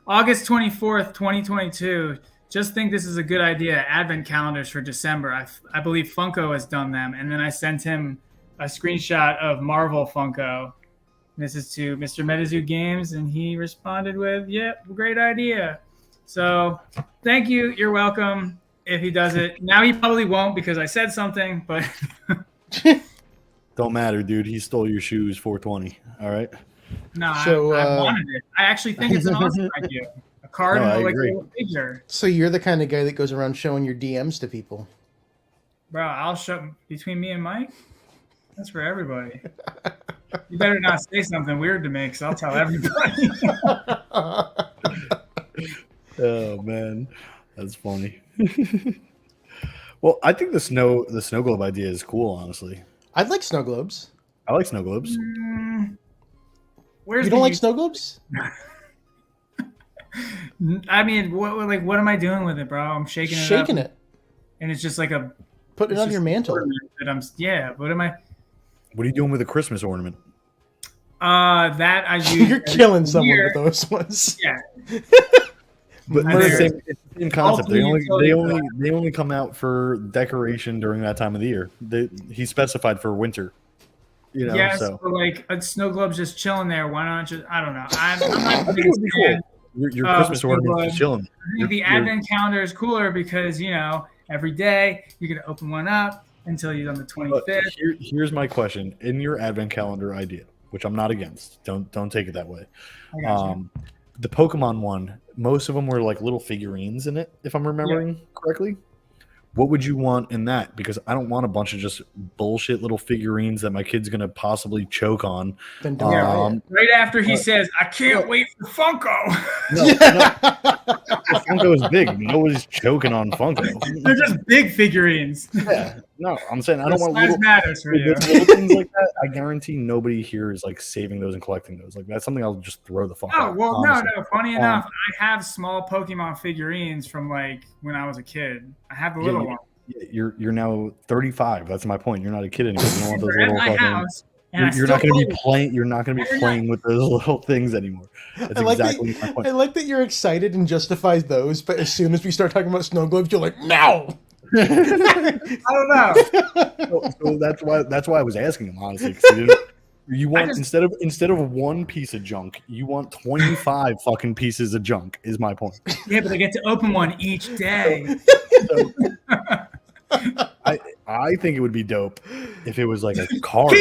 24th, 2022. Just think this is a good idea. Advent calendars for December. I believe Funko has done them, and then I sent him a screenshot of Marvel Funko. This is to Mr. Metazoo Games, and he responded with, "Yep, great idea." So, thank you. You're welcome. If he does it now, he probably won't because I said something. But don't matter, dude. He stole your shoes, 420. All right. No, so, I wanted it. I actually think it's an awesome idea. A card and like a little figure. So you're the kind of guy that goes around showing your DMs to people. Bro, I'll show between me and Mike. That's for everybody. You better not say something weird to me, because I'll tell everybody. Oh man, that's funny. Well, I think the snow globe idea is cool. Honestly, I'd like snow globes. I like snow globes. You don't like snow globes? I mean, what am I doing with it, bro? I'm shaking it. And it's just like put it on your mantle. What am I? What are you doing with a Christmas ornament? That I use. You're killing someone with those ones. Yeah. But it's the same concept. They only come out for decoration during that time of the year. He specified for winter. You know, yes, so. but like a snow globe's just chilling there. Why not just? I don't know. I'm not the biggest fan. Your Christmas ornament is chilling. The advent calendar is cooler because every day you're gonna open one up until you're on the 25th. Here's my question: in your advent calendar idea, which I'm not against, don't take it that way. The Pokemon one, most of them were like little figurines in it, if I'm remembering correctly. What would you want in that? Because I don't want a bunch of just bullshit little figurines that my kid's gonna possibly choke on. Then don't buy it. Right after he says, "I can't wait for Funko." No, Funko is big. Nobody's choking on Funko. They're just big figurines. Yeah, no, I'm saying I don't want size matters for you. little things like that. I guarantee nobody here is like saving those and collecting those. Like that's something I'll just throw the fuck out. Oh well, honestly. No. Funny enough, I have small Pokemon figurines from like when I was a kid. I have the little one. You're now 35. That's my point. You're not a kid anymore. You don't want those little fucking. House, you're not going to be playing. You're not going to be playing with those little things anymore. That's exactly my point. I like that you're excited and justifies those, but as soon as we start talking about snow globes, you're like, no. I don't know. So that's why I was asking him, honestly. You want instead of one piece of junk, you want 25 fucking pieces of junk. Is my point. Yeah, but I get to open one each day. I think it would be dope if it was like a card.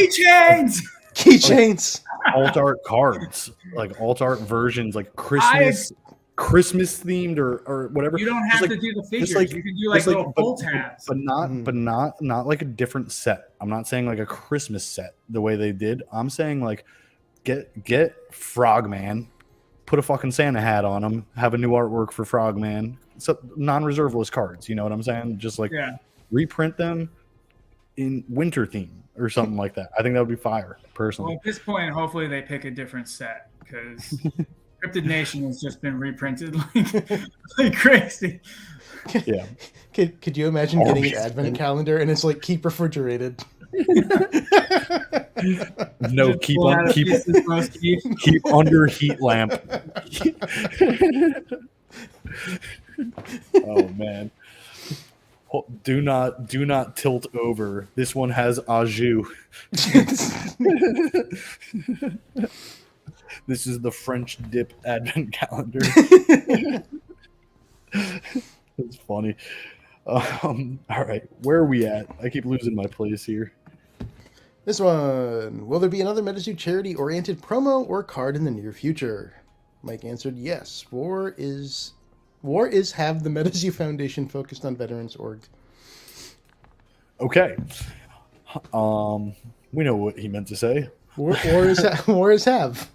Keychains, alt art cards, like alt art versions, like Christmas themed or whatever. You don't have to do the figures. You can do like little pull tabs, but not like a different set. I'm not saying like a Christmas set the way they did. I'm saying like get Frogman, put a fucking Santa hat on him, have a new artwork for Frogman. So non-reserveless cards. You know what I'm saying? Just like reprint them in winter theme or something like that. I think that would be fire, personally. Well, at this point, hopefully they pick a different set because Cryptid Nation has just been reprinted like crazy. Yeah. Could you imagine getting an advent calendar and it's like keep refrigerated? No, keep under heat lamp. Oh man. Do not tilt over. This one has au jus. This is the French dip advent calendar. That's funny. All right, where are we at? I keep losing my place here. This one. Will there be another Metazoo charity-oriented promo or card in the near future? Mike answered yes. War is have the Metazoo Foundation focused on veterans org. Okay. We know what he meant to say. War is have. War is have.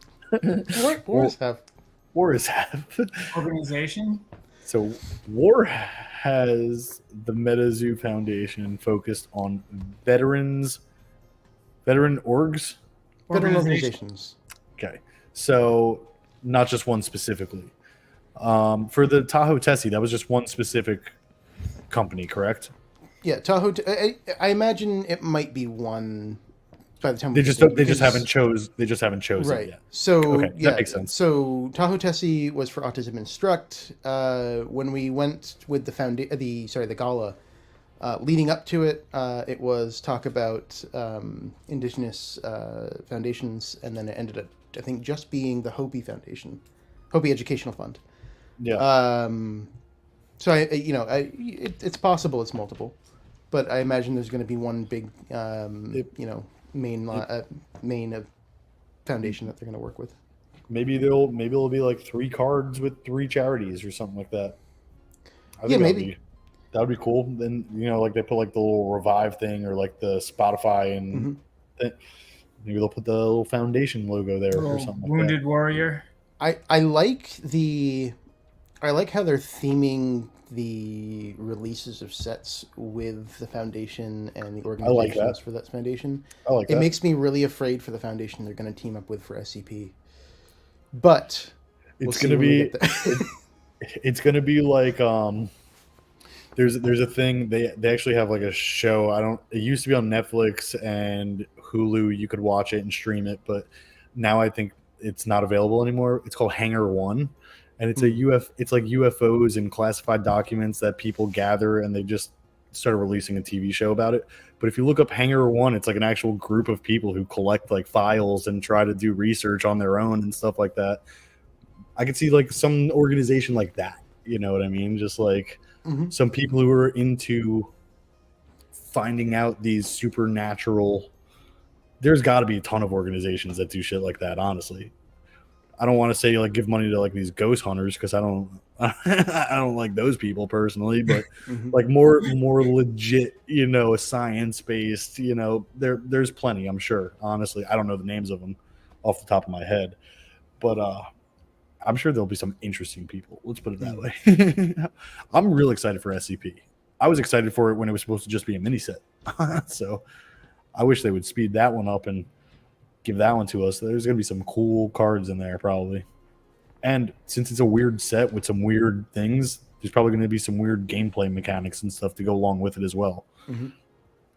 Organization. So War has the Metazoo Foundation focused on veteran orgs? Veteran organizations. Okay. So not just one specifically. For the Tahoe Tessie, that was just one specific company, correct? Yeah, Tahoe. I imagine it might be one. By the time they just haven't chosen right. yet. So okay, that makes sense. So Tahoe Tessie was for Autism Instruct. When we went with the gala, leading up to it, it was talk about Indigenous foundations, and then it ended up, I think, just being the Hopi Foundation, Hopi Educational Fund. Yeah. So it's possible it's multiple, but I imagine there's going to be one big, main foundation that they're going to work with. Maybe it'll be like 3 cards with 3 charities or something like that. I think maybe that would be cool. Then like they put like the little Revive thing or like the Spotify and maybe they'll put the little foundation logo there or something. Wounded Warrior. I like how they're theming the releases of sets with the foundation and the organizations for that foundation. I like that. It makes me really afraid for the foundation they're going to team up with for SCP. But it's going to be it's going to be like there's a thing they actually have like a show. It used to be on Netflix and Hulu. You could watch it and stream it, but now I think it's not available anymore. It's called Hangar One. And it's it's like UFOs and classified documents that people gather, and they just started releasing a TV show about it. But if you look up Hangar One, it's like an actual group of people who collect like files and try to do research on their own and stuff like that. I could see like some organization like that. You know what I mean? Just like some people who are into finding out these supernatural. There's got to be a ton of organizations that do shit like that, honestly. I don't want to say like give money to like these ghost hunters because I don't I don't like those people personally, but like more legit, you know, a science based, you know, there's plenty, I'm sure. Honestly, I don't know the names of them off the top of my head, but I'm sure there'll be some interesting people. Let's put it that way. I'm real excited for SCP. I was excited for it when it was supposed to just be a mini set. So I wish they would speed that one up and give that one to us. There's going to be some cool cards in there probably. And since it's a weird set with some weird things, there's probably going to be some weird gameplay mechanics and stuff to go along with it as well.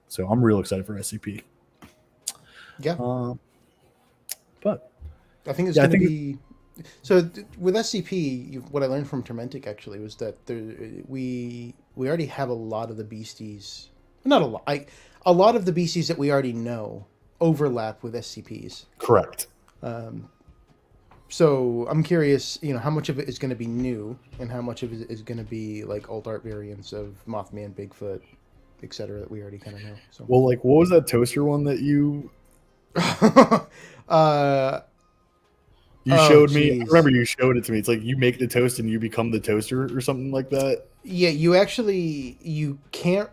So I'm real excited for SCP. Yeah. But I think it's going to be... So with SCP, what I learned from Tormentic actually was that we already have a lot of the beasties. Not a lot. A lot of the beasties that we already know overlap with SCPs. Correct. So I'm curious, you know, how much of it is going to be new and how much of it is going to be like alt art variants of Mothman, Bigfoot, etc. that we already kind of know. So. Well, like, what was that toaster one that you... You showed me. I remember you showed it to me. It's like you make the toast and you become the toaster or something like that. Yeah, you can't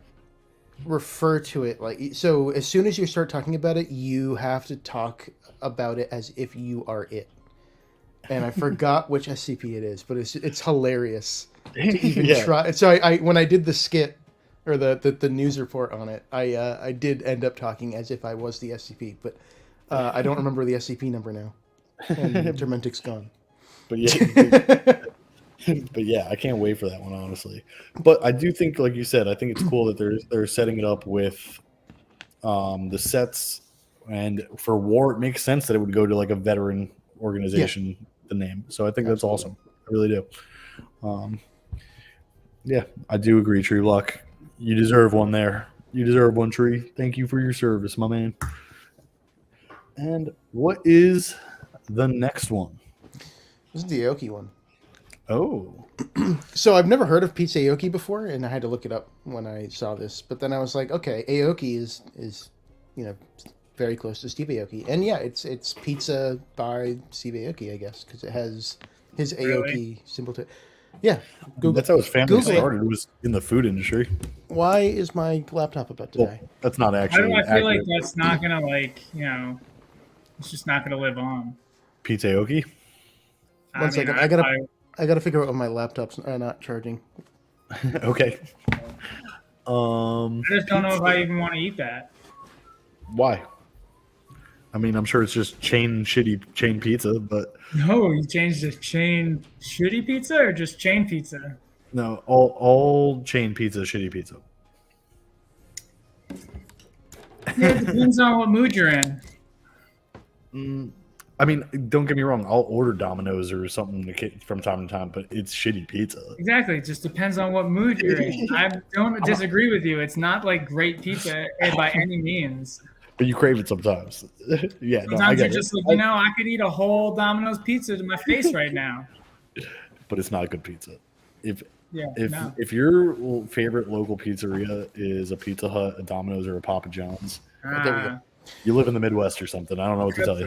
refer to it like so. As soon as you start talking about it, you have to talk about it as if you are it. And I forgot which SCP it is, but it's hilarious to even try. So I when I did the skit or the news report on it, I did end up talking as if I was the SCP, but I don't remember the SCP number now. And Tormentic's gone. But yeah, I can't wait for that one, honestly. But I do think, like you said, I think it's cool that they're setting it up with the sets, and for war, it makes sense that it would go to like a veteran organization, the name. So I think that's awesome. I really do. Yeah, I do agree, Tree Block. You deserve one there. You deserve one, Tree. Thank you for your service, my man. And what is the next one? This is the Aoki one. Oh. So I've never heard of Pizza Aoki before, and I had to look it up when I saw this. But then I was like, okay, Aoki is you know, very close to Steve Aoki. And yeah, it's pizza by Steve Aoki, I guess, because it has his Aoki symbol to it. Yeah. Google. That's how his family started. It was in the food industry. Why is my laptop about to die? That's not actually I feel like that's not going to, like, you know, it's just not going to live on. Pizza Aoki? One second. I gotta figure out when my laptop's not charging. Okay. I just don't know if I even want to eat that. Why? I mean, I'm sure it's just shitty chain pizza, but no, you changed to chain shitty pizza or just chain pizza? No, all chain pizza, shitty pizza. Yeah, it depends on what mood you're in. I mean, don't get me wrong. I'll order Domino's or something from time to time, but it's shitty pizza. Exactly. It just depends on what mood you're in. I don't disagree with you. It's not like great pizza by any means. But you crave it sometimes. Yeah. Sometimes you're just like, you know, I could eat a whole Domino's pizza to my face right now. But it's not good pizza. If no. your favorite local pizzeria is a Pizza Hut, a Domino's, or a Papa John's, there we go. You live in the Midwest or something. I don't know what to tell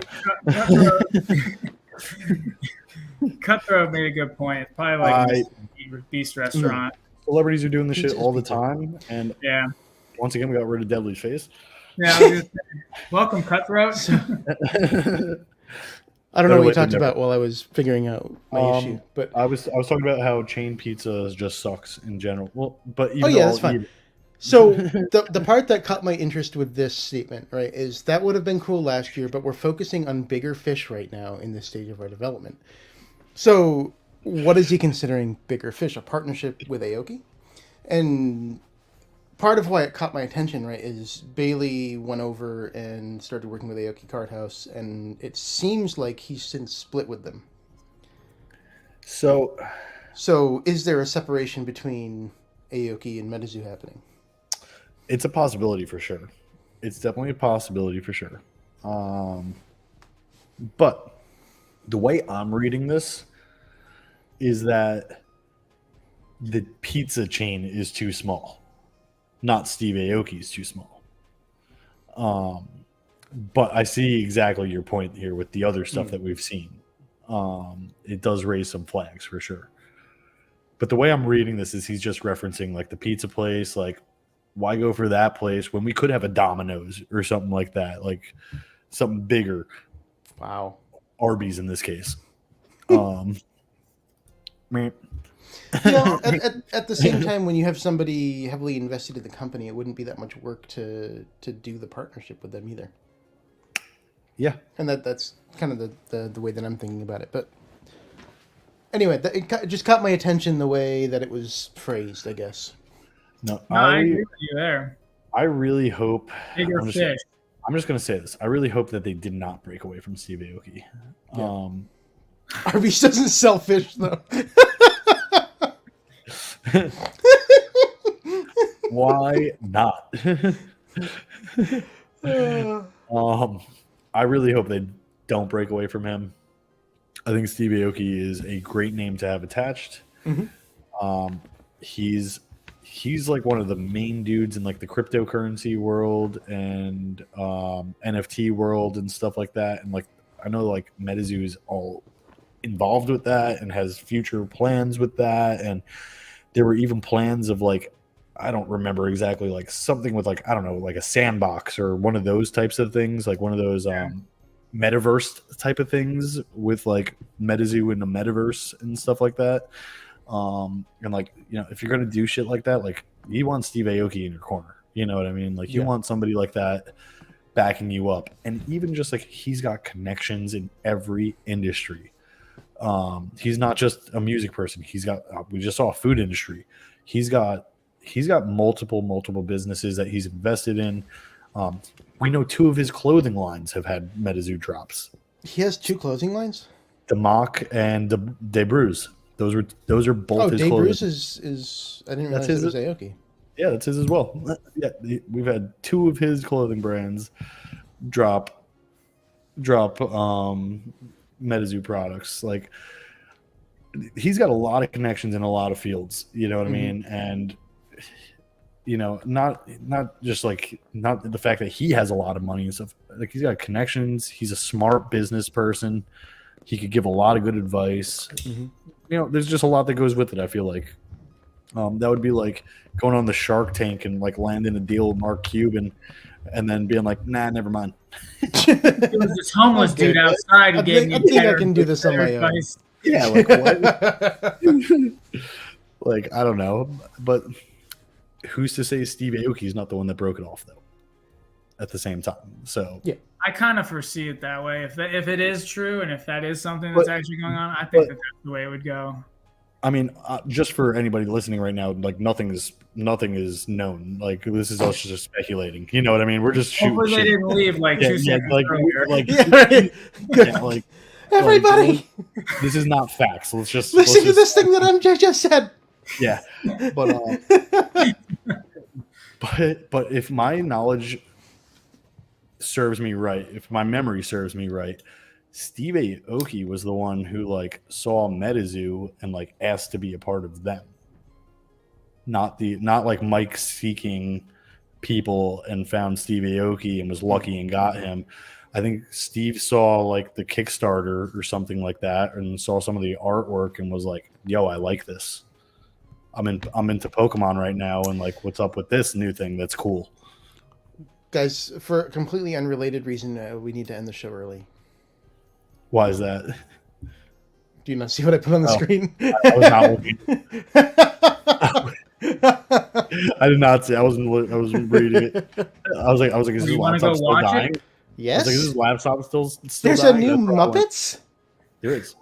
you. Cutthroat made a good point. It's probably like a beast restaurant. Celebrities are doing this shit all the time. And yeah. Once again, we got rid of Deadly's face. Yeah. Welcome, Cutthroat. I don't know what you talked about while I was figuring out my issue. But I was talking about how chain pizza just sucks in general. Well, but that's fine. So the part that caught my interest with this statement, right, is that would have been cool last year, but we're focusing on bigger fish right now in this stage of our development. So what is he considering bigger fish? A partnership with Aoki? And part of why it caught my attention, right, is Bailey went over and started working with Aoki Card House, and it seems like he's since split with them. So is there a separation between Aoki and Metazoo happening? It's a possibility for sure. It's definitely a possibility for sure. But the way I'm reading this is that the pizza chain is too small. Not Steve Aoki is too small. But I see exactly your point here with the other stuff that we've seen. it does raise some flags for sure. But the way I'm reading this is he's just referencing like the pizza place, like why go for that place when we could have a Domino's or something like that, like something bigger. Wow. Arby's in this case. At the same time, when you have somebody heavily invested in the company, it wouldn't be that much work to do the partnership with them either. Yeah, and that's kind of the way that I'm thinking about it. But anyway, it just caught my attention the way that it was phrased, I guess. No, I agree with you there. I really hope. Bigger fish. I'm just going to say this. I really hope that they did not break away from Steve Aoki. Yeah. Arby's doesn't sell fish, though. Why not? I really hope they don't break away from him. I think Steve Aoki is a great name to have attached. Mm-hmm. He's like one of the main dudes in like the cryptocurrency world and NFT world and stuff like that. And like I know like Metazoo is all involved with that and has future plans with that. And there were even plans of like, I don't remember exactly, like something with like, I don't know, like a sandbox or one of those types of things, like one of those metaverse type of things with like Metazoo in the metaverse and stuff like that. And like, you know, if you're going to do shit like that, like you want Steve Aoki in your corner, you know what I mean? Like you want somebody like that backing you up. And even just like, he's got connections in every industry. He's not just a music person. He's got, we just saw a food industry. He's got multiple businesses that he's invested in. We know 2 of his clothing lines have had Metazoo drops. He has 2 clothing lines? The Mock and the De Bruce. Those are both his De clothing. Bruce is I didn't realize it was Aoki. Yeah, that's his as well. Yeah, we've had 2 of his clothing brands drop Metazoo products. Like he's got a lot of connections in a lot of fields, you know what I mean? And you know, not just like not the fact that he has a lot of money and stuff. Like he's got connections. He's a smart business person. He could give a lot of good advice. Mm-hmm. You know, there's just a lot that goes with it. I feel like that would be like going on the Shark Tank and like landing a deal with Mark Cuban, and then being like, nah, never mind. There was this homeless dude outside who gave me. I think I can do this on my own. Yeah, like what? Like I don't know, but who's to say Steve Aoki is not the one that broke it off though? At the same time, so yeah, I kind of foresee it that way. If it is true and if that is something that's actually going on, I think that's the way it would go. I mean, just for anybody listening right now, like nothing is known. Like this is us just speculating. You know what I mean? We're just shooting. Hopefully they didn't leave like 2 seconds earlier. Like everybody, this is not facts. Let's just listen to this thing that MJ just said. Yeah, but if my knowledge serves me right, if my memory serves me right, Steve Aoki was the one who like saw Metazoo and like asked to be a part of them. Not like Mike seeking people and found Steve Aoki and was lucky and got him. I think Steve saw like the Kickstarter or something like that and saw some of the artwork and was like, "Yo, I like this. I'm into Pokemon right now, and like, what's up with this new thing that's cool?" Guys, for a completely unrelated reason, we need to end the show early. Why is that? Do you not see what I put on the screen? I was not looking. I did not see. I wasn't reading it. I was like, is this laptop still dying? Yes. I was like, is this laptop still There's dying? A new Muppets? There is.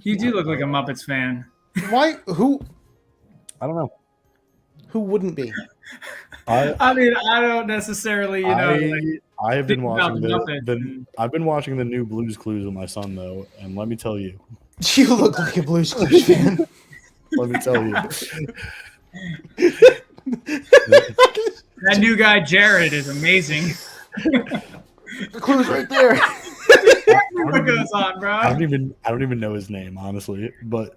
You do look like a Muppets fan. Why? Who? I don't know. Who wouldn't be? I mean, I don't necessarily, I have been watching I've been watching the new Blue's Clues with my son though, and let me tell you, you look like a Blue's Clues fan. Let me tell you, that new guy Jared is amazing. The clue's right there. What goes on, bro? I don't even know his name honestly, but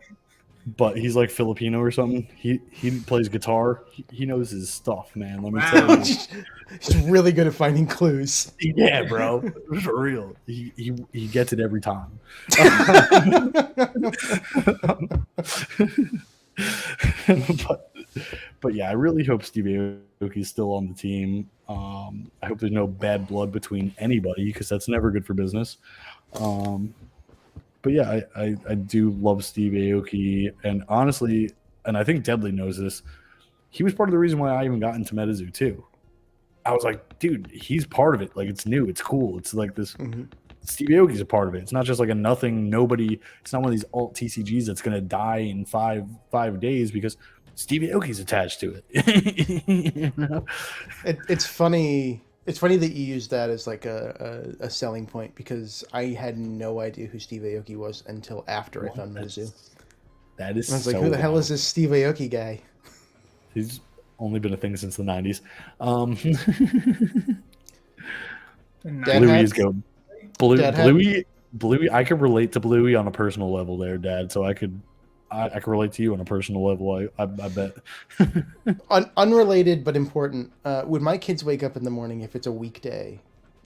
but he's like Filipino or something. He plays guitar. He knows his stuff, man. Let me tell you. He's really good at finding clues. Yeah, bro, for real. He gets it every time. but yeah, I really hope Steve Aoki's still on the team. I hope there's no bad blood between anybody because that's never good for business. But yeah, I do love Steve Aoki, and honestly, and I think Deadly knows this, he was part of the reason why I even got into Metazoo too. I was like, dude, he's part of it. Like, it's new, it's cool. It's like this. Mm-hmm. Steve Aoki's a part of it. It's not just like a nothing, nobody. It's not one of these alt TCGs that's gonna die in five days because Steve Aoki's attached to it. You know? It's funny. It's funny that you use that as like a selling point because I had no idea who Steve Aoki was until after I found Metazoo. That is. I was like, who the hell is this Steve Aoki guy? He's only been a thing since the 90s. Bluey's go. Bluey. I could relate to Bluey on a personal level there, Dad. So I could relate to you on a personal level. I bet. Unrelated but important. When my kids wake up in the morning, if it's a weekday,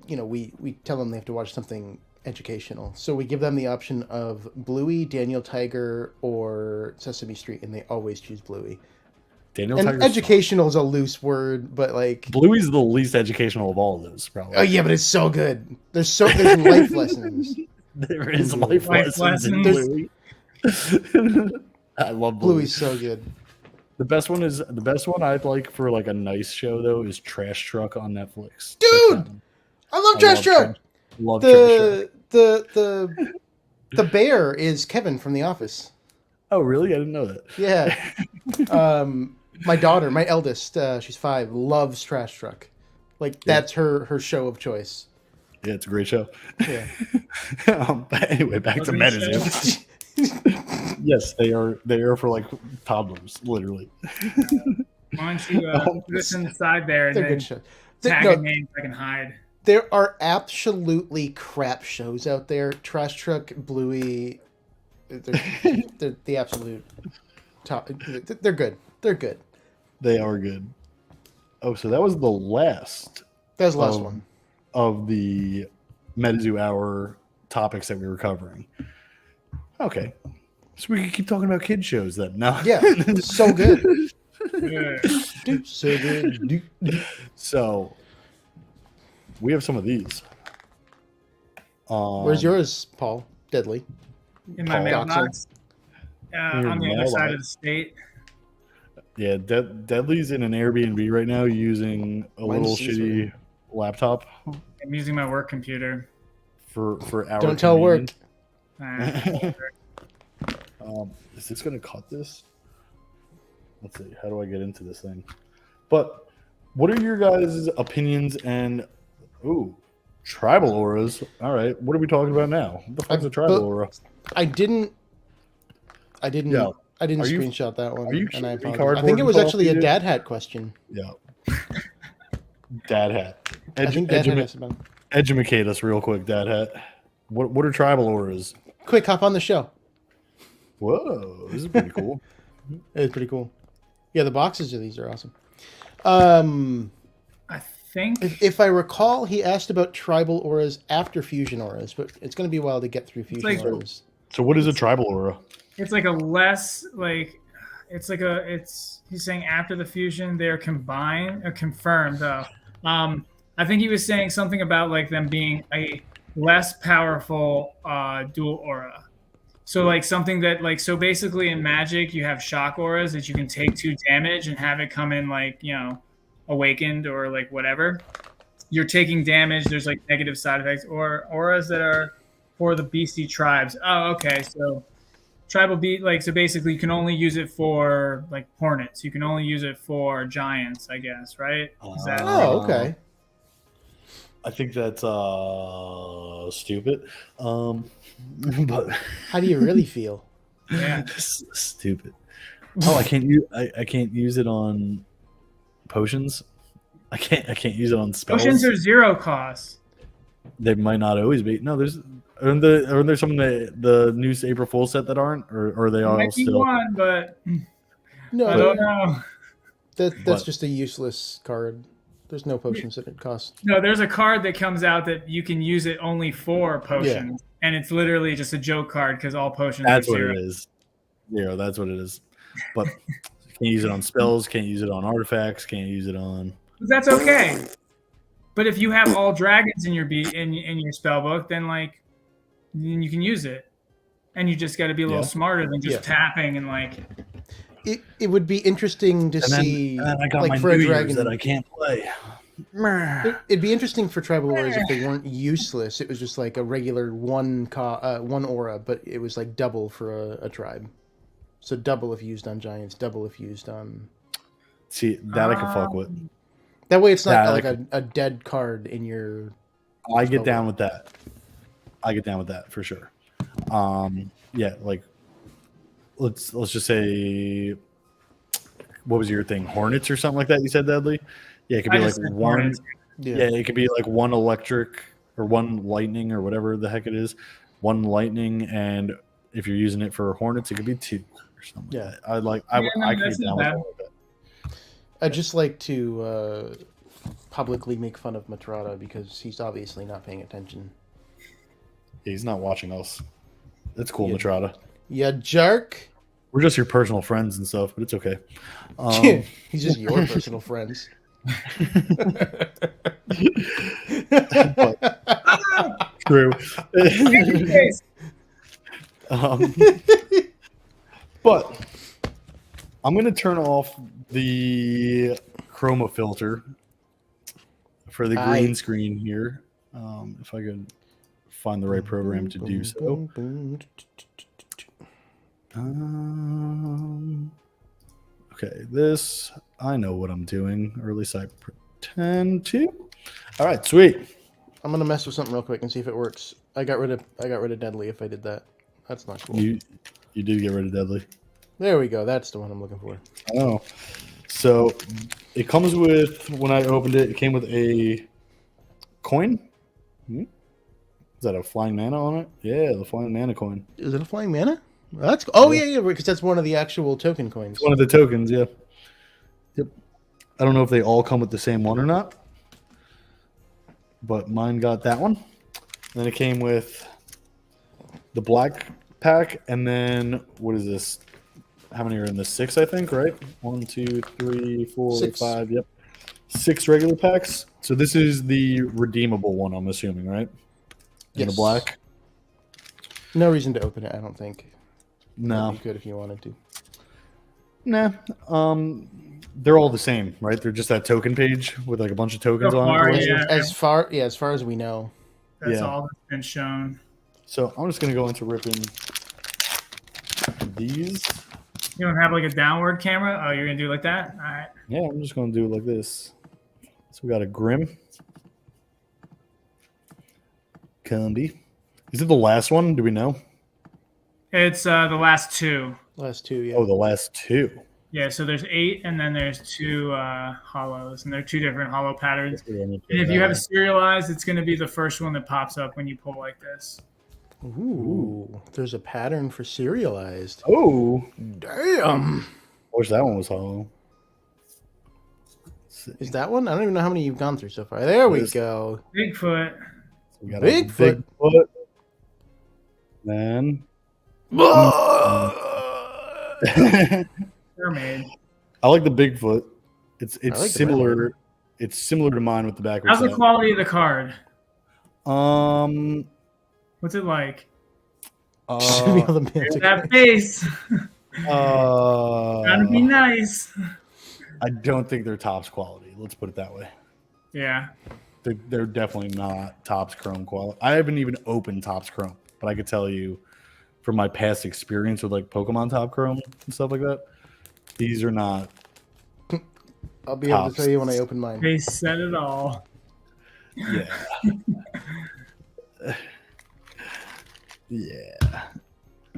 we tell them they have to watch something educational. So we give them the option of Bluey, Daniel Tiger, or Sesame Street, and they always choose Bluey. Daniel and educational is a loose word, but like Bluey's the least educational of all of those, probably. Oh yeah, but it's so good. There's life lessons. There is life lessons in Bluey. I love Bluey. Bluey's so good. The best one I'd like for like a nice show though is Trash Truck on Netflix. Dude, I love Trash Truck. Love Trash Truck. The bear is Kevin from The Office. Oh really? I didn't know that. Yeah. My daughter, my eldest, she's 5, loves Trash Truck. Like that's her show of choice. Yeah, it's a great show. Yeah. But anyway, back to Metazoo. Yes, they are for like toddlers, literally. Why don't you put this inside there and then tag names I can hide. There are absolutely crap shows out there. Trash Truck, Bluey, they're the absolute top. They're good. They're good. They are good. Oh, so that was the last. That was the last one of the Metazoo Hour topics that we were covering. Okay, so we can keep talking about kid shows then. No, yeah, so good. So good. So we have some of these. Where's yours, Paul? Deadly. In my mailbox. On the other side of the state. Yeah, Deadly's in an Airbnb right now using a little shitty laptop. I'm using my work computer. For our Don't tell work. Is this going to cut this? Let's see. How do I get into this thing? But what are your guys' opinions and tribal auras? All right, what are we talking about now? What the fuck's a tribal aura? I didn't screenshot that one. Are you and I think it was actually a dad hat question. Yeah. Dad hat. I think dad hat about. Educate us real quick, Dad hat. What are tribal auras? Quick, hop on the show. Whoa, this is pretty cool. It is pretty cool. Yeah, the boxes of these are awesome. I think if I recall, he asked about tribal auras after fusion auras, but it's going to be a while to get through fusion auras. So what is a tribal aura? It's like a less like he's saying after the fusion they're combined or confirmed though. I think he was saying something about like them being a less powerful dual aura. So like something that like so basically in Magic you have shock auras that you can take 2 damage and have it come in like, awakened or like whatever. You're taking damage, there's like negative side effects, or auras that are for the beastie tribes. Oh, okay. So tribal so basically you can only use it for like hornets. You can only use it for giants, I guess, right? Okay. I think that's stupid. But how do you really feel? Yeah, stupid. Oh, I can't use it on potions. I can't use it on spells. Potions are 0 cost. They might not always be. No, Aren't there some of the new April Fool's set that aren't, or are they all Might be still? one, but No, I don't know. That's just a useless card. There's no potions that it costs. No, there's a card that comes out that you can use it only for potions, and it's literally just a joke card because all potions. That's are what zero. it is. Zero. That's what it is. But can't use it on spells. Can't use it on artifacts. Can't use it on. That's okay. But if you have all dragons in your in your spell book, then then you can use it, and you just got to be a little smarter than just tapping and like. It would be interesting to see, and I got like my for a New dragon Year's that I can't play. It'd be interesting for tribal auras if they weren't useless. It was just like a regular one aura, but it was like double for a tribe. So double if used on giants, double if used on. See that I can fuck with. That way, it's not like a dead card in your. I get down with that. I get down with that for sure. Yeah, like let's just say, what was your thing? Hornets or something like that? You said, Dudley? Yeah, it could be like one. Yeah, it could be like one electric or one lightning or whatever the heck it is. One lightning, and if you're using it for hornets, it could be two or something. Yeah, I could get down with that. I'd just like to publicly make fun of Matrada because he's obviously not paying attention. Yeah, he's not watching us. That's cool, Matrada. Yeah, jerk. We're just your personal friends and stuff, but it's okay. He's just your personal friends. True. But I'm going to turn off the chroma filter for the green screen here. If I could find the right program to do so. Okay, this, I know what I'm doing, or at least I pretend to. All right, sweet. I'm gonna mess with something real quick and see if it works. I got rid of Deadly if I did that. That's not cool. You did get rid of Deadly. There we go. That's the one I'm looking for. Oh, so it comes with, when I opened it, it came with a coin. Is that a flying mana on it? Yeah, the flying mana coin. Is it a flying mana? That's yeah, because that's one of the actual token coins. It's one of the tokens, yeah. Yep. I don't know if they all come with the same one or not, but mine got that one. And then it came with the black pack, and then what is this? How many are in this? 6, I think, right? 1, 2, 3, 4, 6. 5. Yep, 6 regular packs. So this is the redeemable one, I'm assuming, right? In the black. No reason to open it, I don't think. No. That'd be good if you wanted to. Nah. They're all the same, right? They're just that token page with like a bunch of tokens on it. Yeah. As far as we know. That's all that's been shown. So I'm just gonna go into ripping these. You don't have like a downward camera? Oh, you're gonna do it like that? All right. Yeah, I'm just gonna do it like this. So we got a Grim. Cumby. Is it the last one? Do we know? It's the last 2. Last 2, yeah. Oh, the last 2. Yeah, so there's 8, and then there's 2 hollows, and they're 2 different hollow patterns. And if you have it serialized, it's going to be the first one that pops up when you pull like this. Ooh, there's a pattern for serialized. Oh, damn! I wish that one was hollow. Is that one? I don't even know how many you've gone through so far. There we go. Bigfoot. So we got Bigfoot. Then. Mermaid. I like the Bigfoot. It's like similar. It's similar to mine with the backwards. How's the quality of the card? What's it like? That face. Trying to be nice. I don't think they're tops quality. Let's put it that way. Yeah. They're definitely not tops Chrome quality. I haven't even opened tops Chrome, but I could tell you from my past experience with like Pokemon Top Chrome and stuff like that, these are not. I'll be able to tell you when I open mine. They said it all. Yeah. Yeah.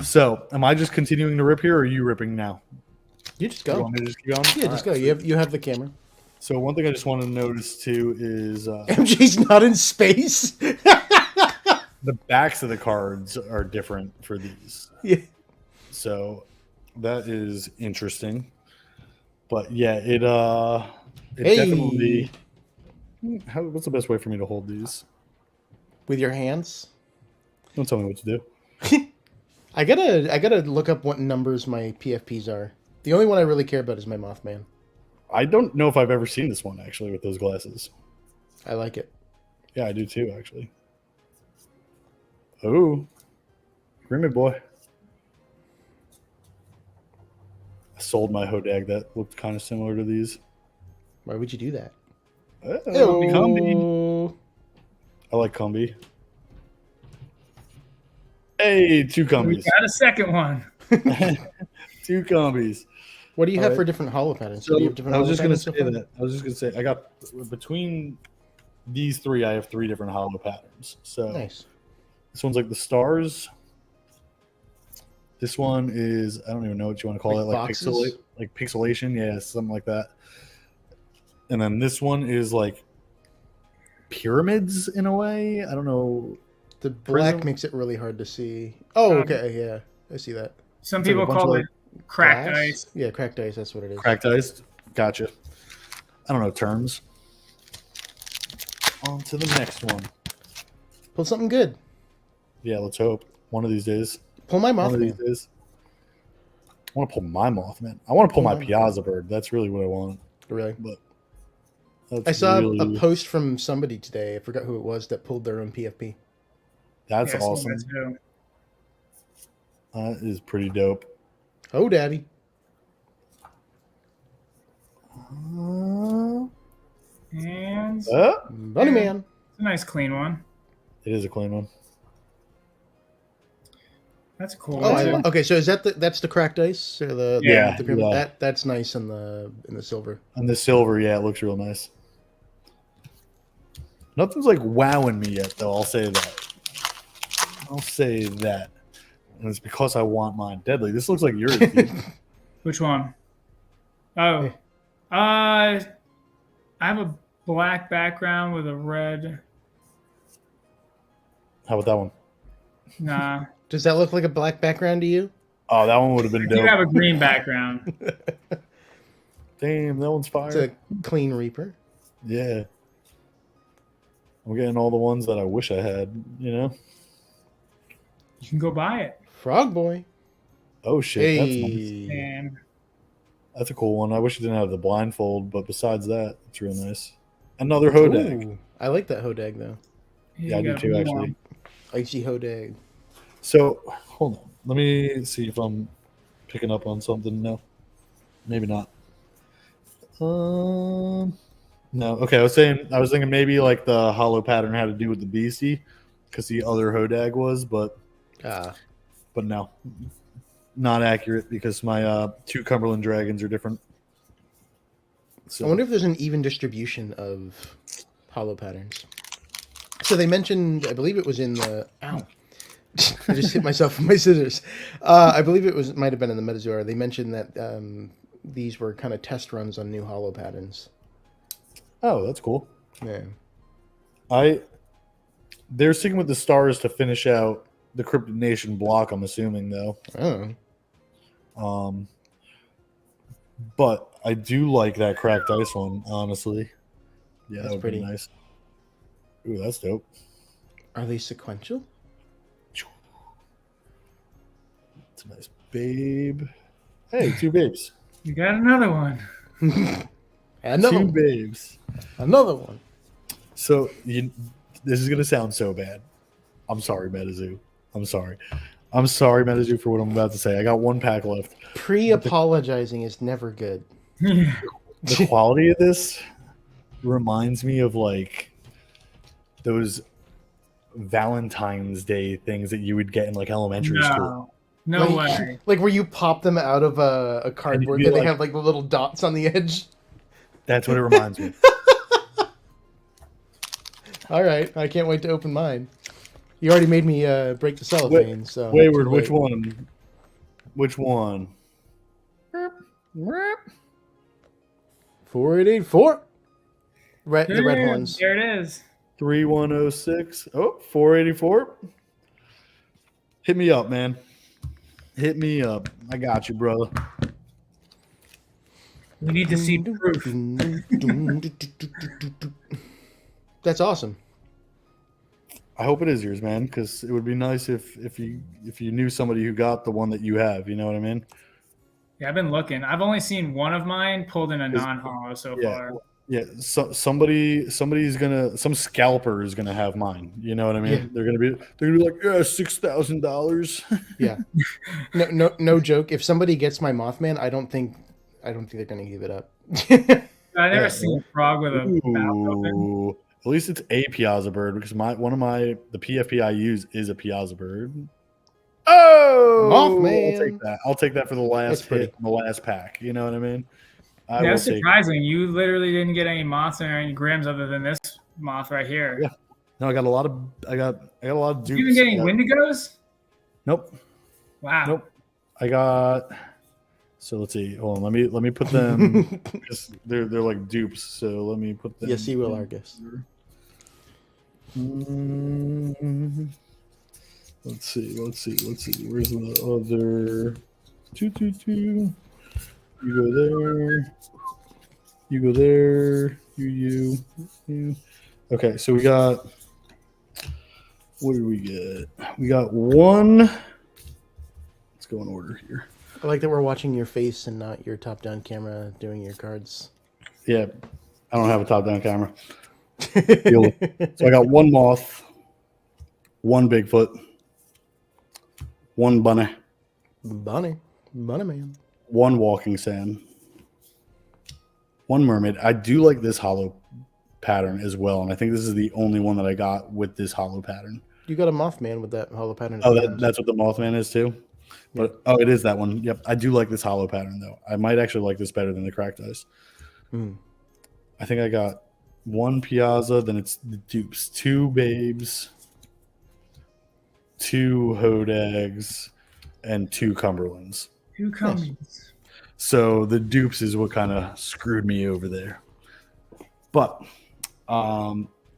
So, am I just continuing to rip here, or are you ripping now? You just go. You want me to just keep going? Yeah, just go. You have the camera. So, one thing I just want to notice too is MJ's not in space. the backs of the cards are different for these. Yeah. So that is interesting. But yeah, it Hey. definitely. What's the best way for me to hold these? With your hands. Don't tell me what to do. I gotta look up what numbers my PFPs are. The only one I really care about is my Mothman. I don't know if I've ever seen this one actually with those glasses. I like it. Yeah, I do too actually. Oh, Grimmy boy. I sold my Hodag that looked kind of similar to these. Why would you do that? Oh, Combi. I like Combi. Hey, 2 We Combis. got a second one. 2 Combis. What do you have for different hollow patterns? So, do you have different I was just going to so say that. I was just going to say I got between these 3. I have 3 different hollow patterns. So nice. This one's like the stars. This one is I don't even know what you want to call like it, like pixelation, yeah, something like that. And then this one is like pyramids in a way. I don't know. The black makes it really hard to see. Oh, okay, yeah, I see that. Some people call it cracked glass? ice. Yeah, cracked ice. That's what it is. Cracked ice. Gotcha. I don't know terms. On to the next one. Pull something good. Yeah, let's hope. One of these days. Pull my One of these Mothman. days. I want to pull my Mothman. I want to pull my Piazza bird. That's really what I want. Really? But I saw a post from somebody today. I forgot who it was that pulled their own PFP. That's awesome. That is pretty dope. Oh, daddy. And Bunny Man. It's a nice clean one. It is a clean one. That's cool. Oh, okay. So is that that's the cracked ice or the yeah. That's nice in the silver. And the silver, yeah, it looks real nice. Nothing's like wowing me yet, though. I'll say that. And it's because I want mine. Deadly. This looks like yours, dude. Which one? Oh, I have a black background with a red. How about that one? Nah. Does that look like a black background to you? Oh, that one would have been dope. You have a green background. Damn, that one's fire. It's a clean Reaper. Yeah. I'm getting all the ones that I wish I had, you know? You can go buy it. Frog Boy. Oh, shit. Hey. That's nice. And That's a cool one. I wish it didn't have the blindfold, but besides that, it's real nice. Another Hodag. Ooh, I like that Hodag, though. Yeah, I do too, actually. Icy Hodag. So, hold on. Let me see if I'm picking up on something. No. Maybe not. No. Okay, I was thinking maybe like the hollow pattern had to do with the beastie because the other Hodag was, but no. Not accurate because my 2 Cumberland Dragons are different. So. I wonder if there's an even distribution of hollow patterns. So they mentioned, I believe it was in the... Ow. I just hit myself with my scissors. I believe might have been in the Metazoo. They mentioned that these were kind of test runs on new hollow patterns. Oh, that's cool. Yeah. They're sticking with the stars to finish out the Cryptid Nation block, I'm assuming, though. Oh. But I do like that cracked ice one, honestly. Yeah, that's pretty nice. Ooh, that's dope. Are they sequential? It's a nice babe. Hey, 2 babes. You got another one. Another 2 one. babes. Another one. So this is gonna sound so bad. I'm sorry, Metazoo. I'm sorry, Metazoo, for what I'm about to say. I got 1 pack left. Pre-apologizing is never good. The quality of this reminds me of like those Valentine's Day things that you would get in like elementary school. No way. Like where you pop them out of a cardboard and they have like the little dots on the edge. That's what it reminds me. All right, I can't wait to open mine. You already made me break the cellophane. So Wayward, which one? Which one? 4884. The red horns. There it is. 3106. Oh, 484. Hit me up, man. Hit me up. I got you, brother. We need to see proof. That's awesome. I hope it is yours, man, because it would be nice if you knew somebody who got the one that you have. You know what I mean? Yeah, I've been looking. I've only seen one of mine pulled in a non-hollow so far. Yeah, so some scalper is gonna have mine. You know what I mean? Yeah. They're gonna be like, yeah, $6,000. Yeah. No joke. If somebody gets my Mothman, I don't think they're gonna give it up. I never seen a frog with a mouth open. At least it's a Piazza bird because the PFP I use is a Piazza bird. Oh, Mothman! I'll take that for the last hit, the last pack. You know what I mean? That's surprising. You literally didn't get any moths or any grims other than this moth right here. Yeah. No, I got a lot of dupes. You even getting Wendigos? Nope. Wow. Nope. I got. So let's see. Hold on. Let me put them. they're like dupes. So let me put them. Yes, you will, Argus. Let's see. Where's the other? 222. You go there. You go there. You. Okay, so we got. What did we get? We got one. Let's go in order here. I like that we're watching your face and not your top-down camera doing your cards. Yeah, I don't have a top-down camera. So I got one moth, one Bigfoot, one bunny, bunny man, one walking sand, one mermaid. I do like this hollow pattern as well, and I think this is the only one that I got with this hollow pattern. You got a Mothman with that hollow pattern. Oh, that's what the Mothman is too? But it is that one. Yep, I do like this hollow pattern though. I might actually like this better than the cracked ice. I think I got one Piazza, then it's the dupes, two babes, two Hodags, and two Cumberlands. Two Cumberlands. So the dupes is what kind of screwed me over there. But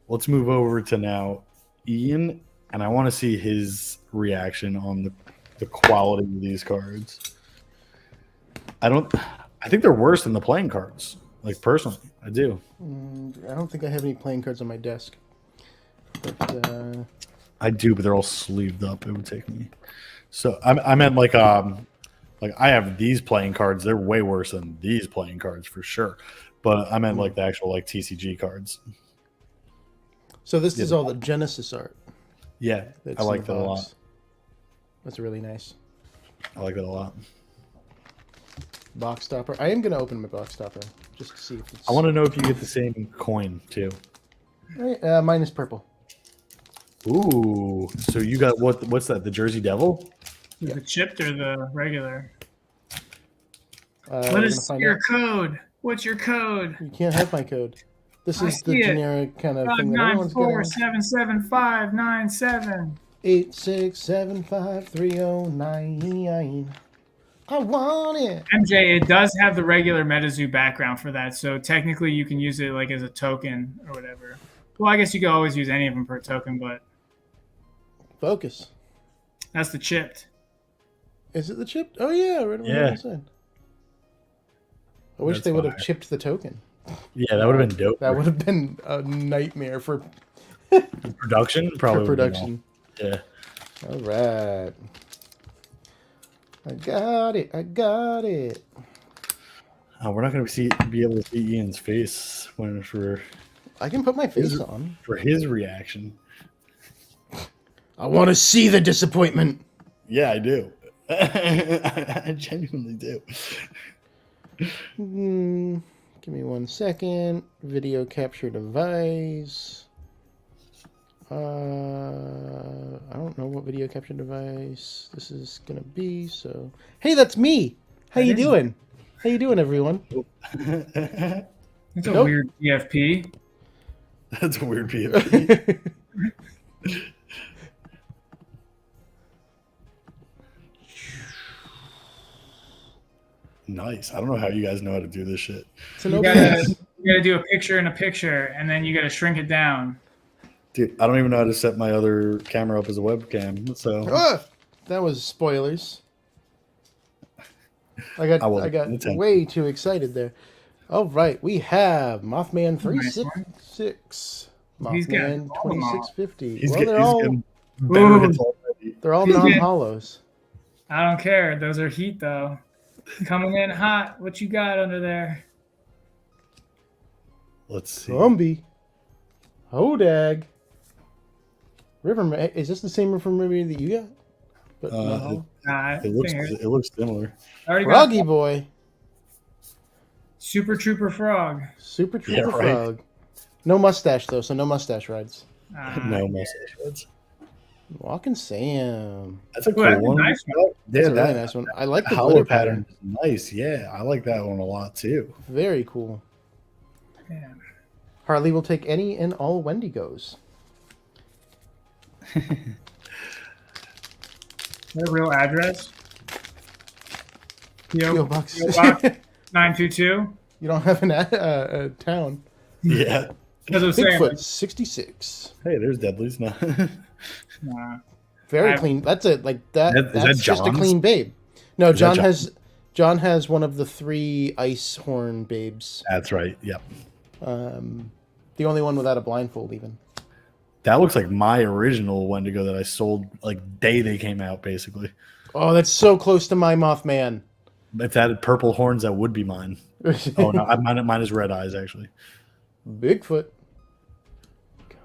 let's move over to now Ian, and I want to see his reaction on the quality of these cards. I think they're worse than the playing cards. Like personally, I do. I don't think I have any playing cards on my desk. But, I do, but they're all sleeved up. It would take me. So I meant like I have these playing cards. They're way worse than these playing cards for sure. But I meant like the actual like TCG cards. So this is all the Genesis art. Yeah, I like that a lot. That's really nice. I like that a lot. Box stopper. I am going to open my box stopper just to see if it's... I want to know if you get the same coin too. Mine is purple. Ooh, so you got what's that? The Jersey Devil? The chipped or the regular? What what is your code? What's your code? You can't have my code. This is the generic kind of thing that everyone's getting. 594-775-97. 8675309. I want it. MJ, it does have the regular Metazoo background for that, so technically you can use it like as a token or whatever. Well, I guess you could always use any of them per token, but focus. That's the chipped. Is it the chipped? Oh yeah, right on the other side. I wish they would have chipped the token. Yeah, that would have been dope. That would have been a nightmare for production. Probably for production. Yeah. All right. I got it. We're not going to be able to see Ian's face for. I can put my face on for his reaction. I want to see the disappointment. Yeah, I do. I genuinely do. Give me 1 second. Video capture device. I don't know what video capture device this is gonna be. So, hey, that's me. How you doing? How you doing, everyone? It's a weird PFP. That's a weird PFP. Nice. I don't know how you guys know how to do this shit. You gotta do a picture in a picture, and then you gotta shrink it down. Dude, I don't even know how to set my other camera up as a webcam. So that was spoilers. I got way too excited there. All right, we have Mothman 366, Mothman 2650. Well, they're all non-hollows. I don't care. Those are heat though. Coming in hot. What you got under there? Let's see. Gumby. Hodag. River. Is this the same River movie that you got? But it looks similar. Froggy Boy. Super Trooper Frog. Super Trooper Frog. No mustache though, so no mustache rides. No mustache rides. Walking Sam. That's a cool one. Nice one. That's a really nice one. I like the glitter pattern. Nice. Yeah, I like that one a lot too. Very cool. Yeah. Harley will take any and all Wendigos. Their real address? P.O. Box 922. You don't have a town. Yeah. Bigfoot 66. Hey, there's Deadly's now. Very clean. That's it. Like that. That's just a clean babe. No, Is John has one of the 3 ice horn babes. That's right. Yep. The only one without a blindfold, even. That looks like my original Wendigo that I sold like day they came out, basically. Oh, that's so close to my Mothman. If that had purple horns, that would be mine. Oh no, mine is red eyes actually. Bigfoot.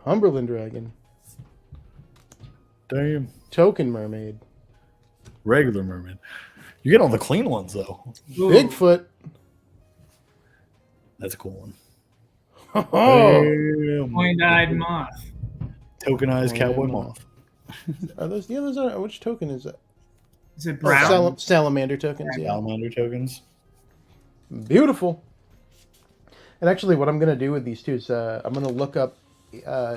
Cumberland Dragon. Damn. Token Mermaid. Regular mermaid. You get all the clean ones though. Ooh. Bigfoot. That's a cool one. Oh, Point-eyed moth. Tokenized cowboy moth. Are those the others? Which token is that? Is it brown? Salamander tokens. Yeah. Salamander tokens. Beautiful. And actually, what I'm going to do with these two is I'm going to look up,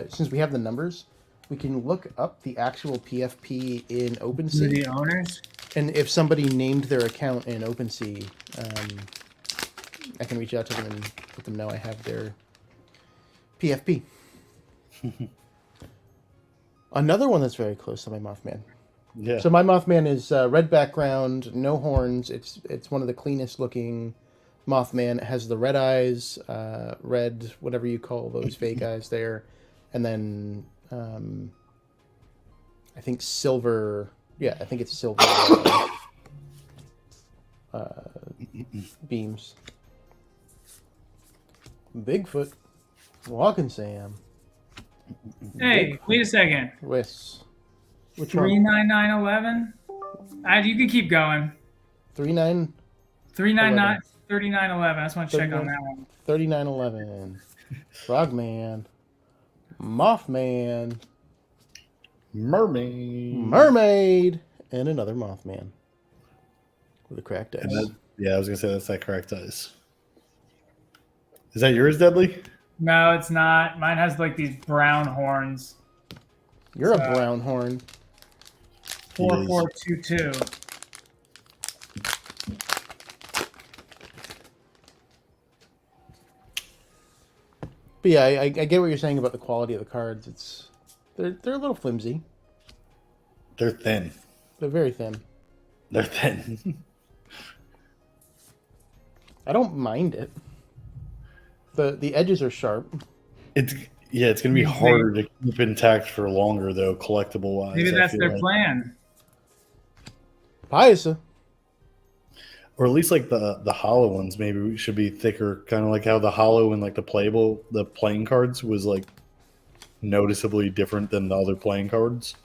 since we have the numbers, we can look up the actual PFP in OpenSea. The owners? And if somebody named their account in OpenSea, I can reach out to them and let them know I have their PFP. Another one that's very close to my Mothman. Yeah. So my Mothman is red background, no horns. It's one of the cleanest looking Mothman. It has the red eyes, red, whatever you call those fake eyes there. And then I think silver. Yeah, I think it's silver beams. Bigfoot. Walking Sam. Hey, wait a second. Whis. Which 39911? You can keep going. 39. 399 3911. I just want to check on that one. 3911. Frogman. Mothman. Mermaid. And another Mothman. With a cracked ice. Yeah, I was going to say that's that cracked ice. Is that yours, Deadly? No, it's not. Mine has like these brown horns. You're a brown horn. 4422. But yeah, I get what you're saying about the quality of the cards. They're a little flimsy. They're thin. They're very thin. They're thin. I don't mind it. The edges are sharp. It's gonna be harder to keep intact for longer though, collectible wise. Maybe that's their plan. Piasa. Or at least like the hollow ones maybe should be thicker, kind of like how the hollow and like the playing cards was like noticeably different than the other playing cards.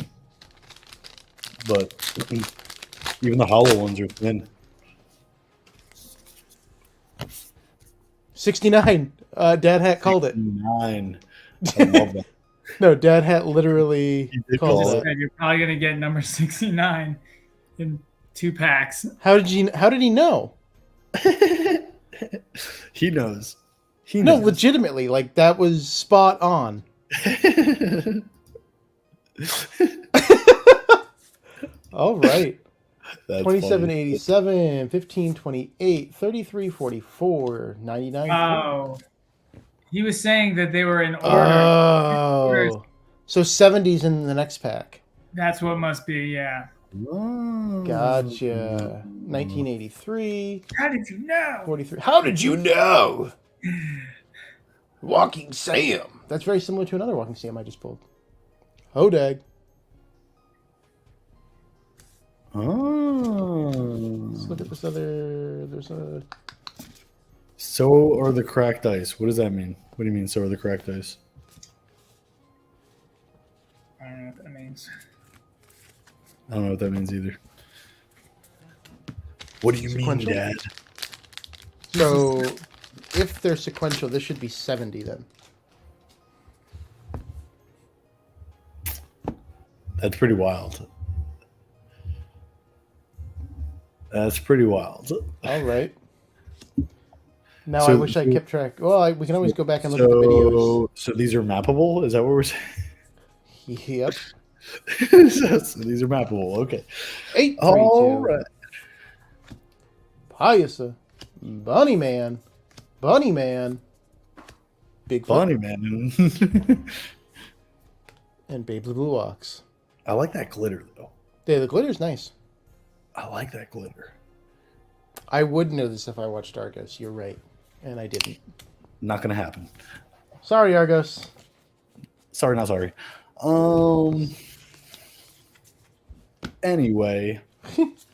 But even the hollow ones are thin. 69. Dad Hat called it. 69. I love that. No, Dad Hat literally called it. You're probably gonna get number 69 in 2 packs. How did he know? He knows. No, legitimately, like that was spot on. All right. 2787, 1528, 3344, 99. Oh. He was saying that they were in order. Oh. So 70's in the next pack. That's what must be, yeah. Oh. Gotcha. 1983. How did you know? 43. How did you know? Walking Sam. That's very similar to another Walking Sam I just pulled. Hodag. Oh. Let's look at this other. There's a. So are the cracked ice. What does that mean? What do you mean, so are the cracked ice? I don't know what that means. I don't know what that means either. What do you Sequential? mean, Dad? So, if they're sequential, this should be 70 then. That's pretty wild. That's pretty wild. All right. Now So- I wish I kept track. Well, we can always go back and look at the videos. So these are mappable? Is that what we're saying? Yep. So these are mappable. Okay. 832. All right. Piasa. Bunny Man. Bigfoot. Funny, man. And Babe the Blue Ox. I like that glitter, though. Yeah, the glitter's nice. I like that glitter. I would know this if I watched Argos. You're right. And I didn't. Not going to happen. Sorry, Argos. Sorry, not sorry. Anyway,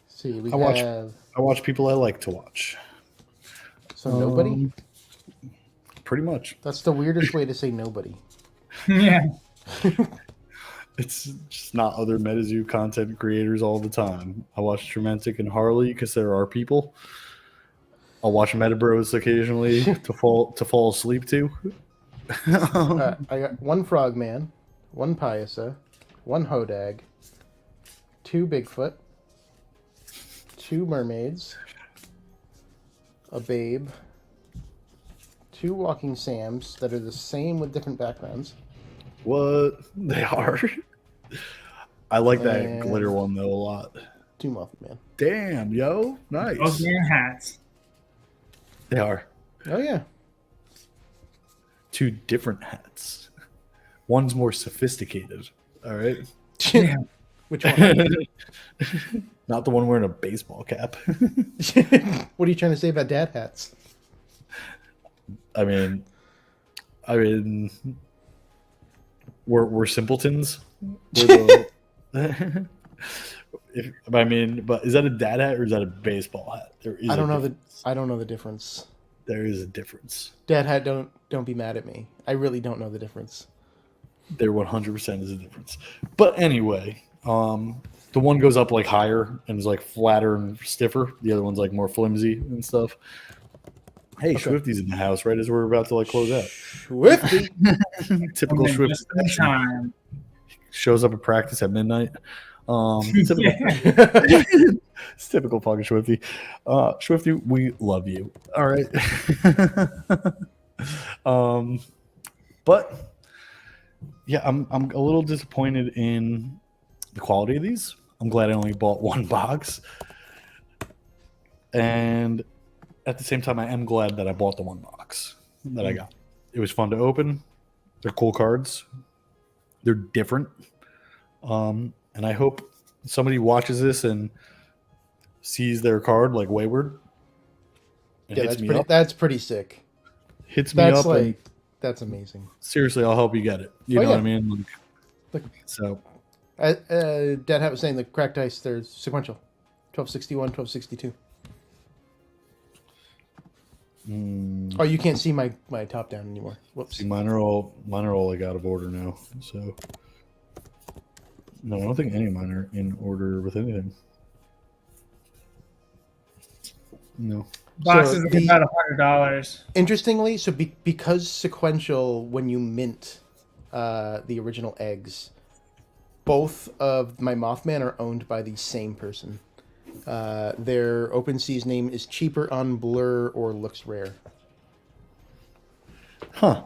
See, we I watch- have... I watch people I like to watch. So nobody? Pretty much. That's the weirdest way to say nobody. Yeah. It's just not other Metazoo content creators all the time. I watch Trementic and Harley because there are people. I'll watch Metabros occasionally to fall asleep to. I got one Frogman, one Piasa, one Hodag, 2 Bigfoot, 2 Mermaids, a Babe, 2 Walking Sams that are the same with different backgrounds. What? They are. I like that And- glitter one though a lot. 2 Mothman. Damn, yo. Nice. Both man hats. They are. Oh yeah. 2 different hats. One's more sophisticated. All right. Yeah. Which one? Not the one wearing a baseball cap. What are you trying to say about dad hats? I mean, we're simpletons. We're the, but is that a dad hat or is that a baseball hat? There is. I don't know the difference. There is a difference. Dad hat, don't be mad at me. I really don't know the difference. There 100% is a difference. But anyway, the one goes up like higher and is like flatter and stiffer. The other one's like more flimsy and stuff. Hey, Okay. Swifty's in the house right as we're about to like close out. Swifty. Typical Only Swift just in time. shows up at practice at midnight. Typical, Yeah. it's typical fucking Swifty. Swifty, we love you. All right. But yeah, I'm a little disappointed in the quality of these. I'm glad I only bought 1 box. And at the same time, I am glad that I bought the 1 box that I got. It was fun to open. They're cool cards. They're different. And I hope somebody watches this and sees their card like Wayward. And Yeah, hits me up. that's pretty sick. Hits me That's up. and like that's amazing. seriously, I'll help you get it. You Oh, know yeah. what I mean? Look. So Dad hat was saying the cracked ice. There's sequential, 1261, 1262. Oh, you can't see my top down anymore. Whoops. see, mine are all like out of order now. So no, I don't think any of mine are in order with anything. No. Box So is the- about $100. Interestingly, so because sequential, when you mint the original eggs, both of my Mothman are owned by the same person. Their OpenSea's name is Cheaper on Blur or Looks Rare. Huh.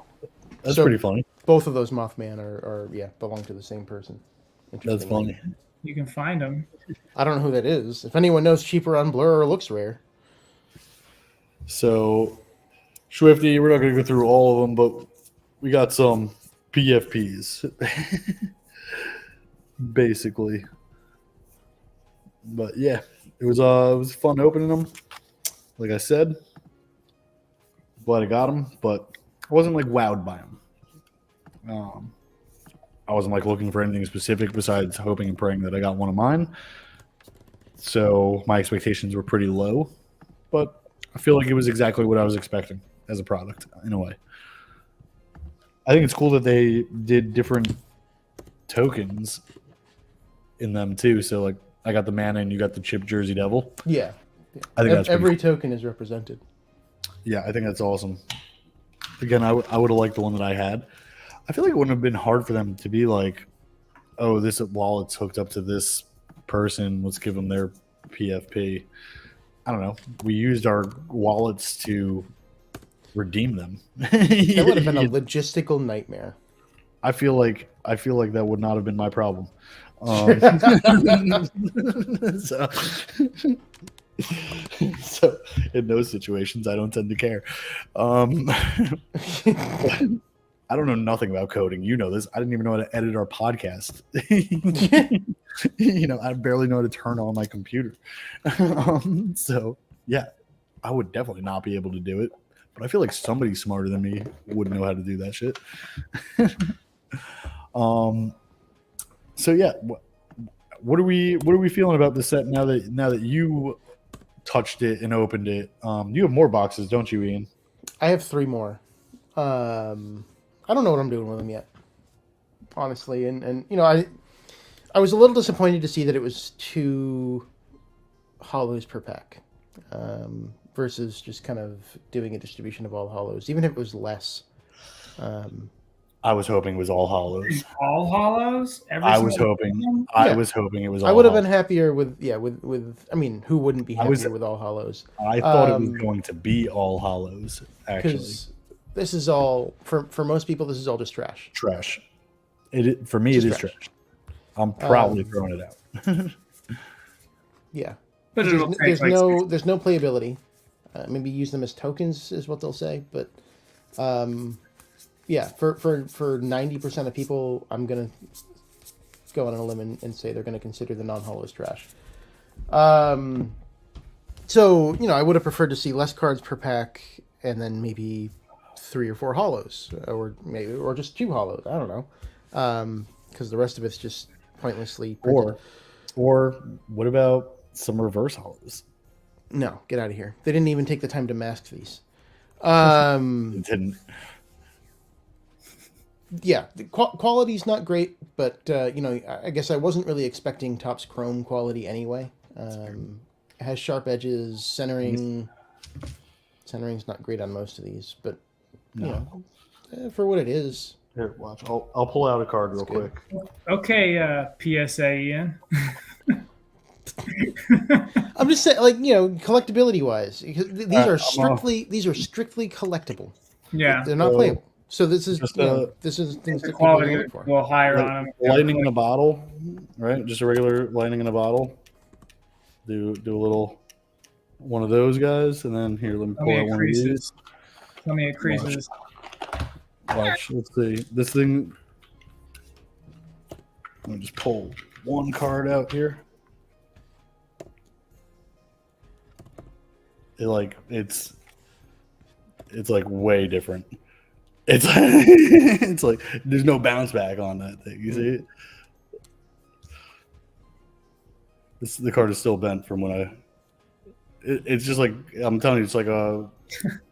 That's So- pretty funny. Both of those Mothman are belong to the same person. That's Interestingly. funny. You can find them. I don't know who that is. If anyone knows Cheaper on Blur or Looks Rare. So, Swifty, we're not going to go through all of them, but we got some PFPs, basically. But yeah, it was fun opening them. Like I said, glad I got them, but I wasn't like wowed by them. I wasn't like looking for anything specific besides hoping and praying that I got one of mine. So my expectations were pretty low, but I feel like it was exactly what I was expecting as a product in a way. I think it's cool that they did different tokens in them too. So like I got the mana and you got the Chip Jersey Devil. Yeah. I think that's every cool. token is represented. Yeah, I think that's awesome. Again, I would have liked the one that I had. I feel like it wouldn't have been hard for them to be like, oh, this wallet's hooked up to this person. Let's give them their PFP. I don't know. We used our wallets to redeem them. That would have been a logistical nightmare. I feel like that would not have been my problem. So in those situations, I don't tend to care. I don't know nothing about coding. You know this. I didn't even know how to edit our podcast. I barely know how to turn on my computer. So yeah, I would definitely not be able to do it. But I feel like somebody smarter than me would know how to do that shit. So yeah, what are we feeling about this set now that you touched it and opened it? You have more boxes, don't you, Ian? I have 3 more. I don't know what I'm doing with them yet, honestly. And I was a little disappointed to see that it was 2 hollows per pack, versus just kind of doing a distribution of all hollows, even if it was less. I was hoping it was all hollows. All hollows? I was hoping it was all I would have been hollows. happier with I mean, who wouldn't be happier with all hollows? I thought it was going to be all hollows, actually. Because this is all, for most people, this is all just trash. Trash. For me, it is trash. I'm probably throwing it out. Yeah. But there's no playability. Maybe use them as tokens is what they'll say, but yeah, for 90% of people, I'm gonna go on a limb and say they're gonna consider the non-hollows trash. So I would have preferred to see less cards per pack, and then maybe 3 or 4 hollows, or just 2 hollows. I don't know, because the rest of it's just pointlessly printed. Or what about some reverse hollows? No, get out of here. They didn't even take the time to mask these. It didn't. Yeah, the quality's not great, but I guess I wasn't really expecting Topps Chrome quality anyway. It has sharp edges, centering's not great on most of these, but for what it is. Here, watch. I'll pull out a card real quick. Okay, PSA, Ian. I'm just saying, collectability wise, these are strictly collectible. Yeah, they're not playable. So this is just things that quality look for. A little higher on them. Lightning in a bottle, right? Just a regular lightning in a bottle. Do a little one of those guys, and then here, let me pull out one of these. Tell me it creases. Watch. Let's see. This thing. Let me just pull one card out here. It's like way different. It's like there's no bounce back on that thing. You see it? The card is still bent from when I. It's just like I'm telling you, it's like it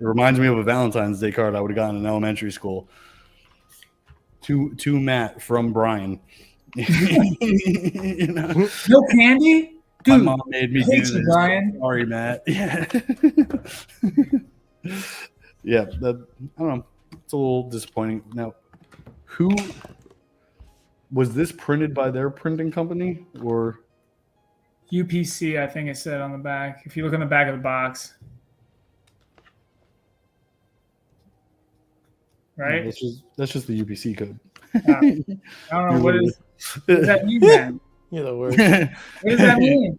reminds me of a Valentine's Day card I would have gotten in elementary school. To Matt from Brian. No candy? Dude, my mom made me do this. Brian. Sorry, Matt. Yeah. Yeah, I don't know. It's a little disappointing. Now, who was this printed by their printing company or UPC? I think it said on the back. If you look on the back of the box, right? No, that's just the UPC code. I don't know what does that mean, man? You're the worst. What does that mean?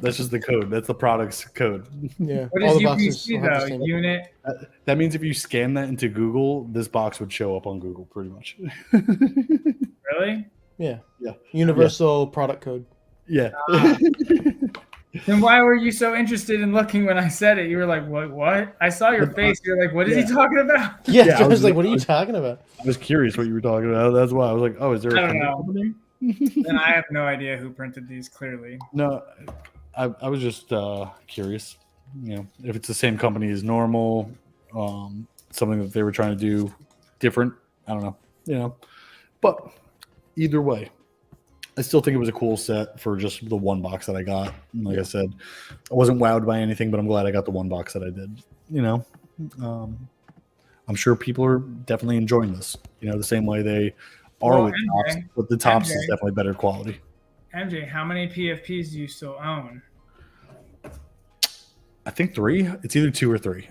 That's just the code. That's the product's code. Yeah. What All is the boxes UPC will have the though? same- Unit. That means if you scan that into Google, this box would show up on Google pretty much. Really? Yeah. Yeah. Universal product code. Yeah. Then why were you so interested in looking when I said it? You were like, what? I saw your face. You're like, what is he talking about? Yeah, Yeah, I was like, what are you talking about? I was curious what you were talking about. That's why I was like, oh, is there I a don't know. company? And I have no idea who printed these, clearly. No, I was just curious. You know, if it's the same company as normal, something that they were trying to do different. I don't know. You know, but either way, I still think it was a cool set for just the one box that I got. And like I said, I wasn't wowed by anything, but I'm glad I got the one box that I did. You know, I'm sure people are definitely enjoying this. You know, the same way they are with MJ, Tops, but the Tops MJ. is definitely better quality. MJ, how many PFPs do you still own? I think 3. It's either 2 or 3.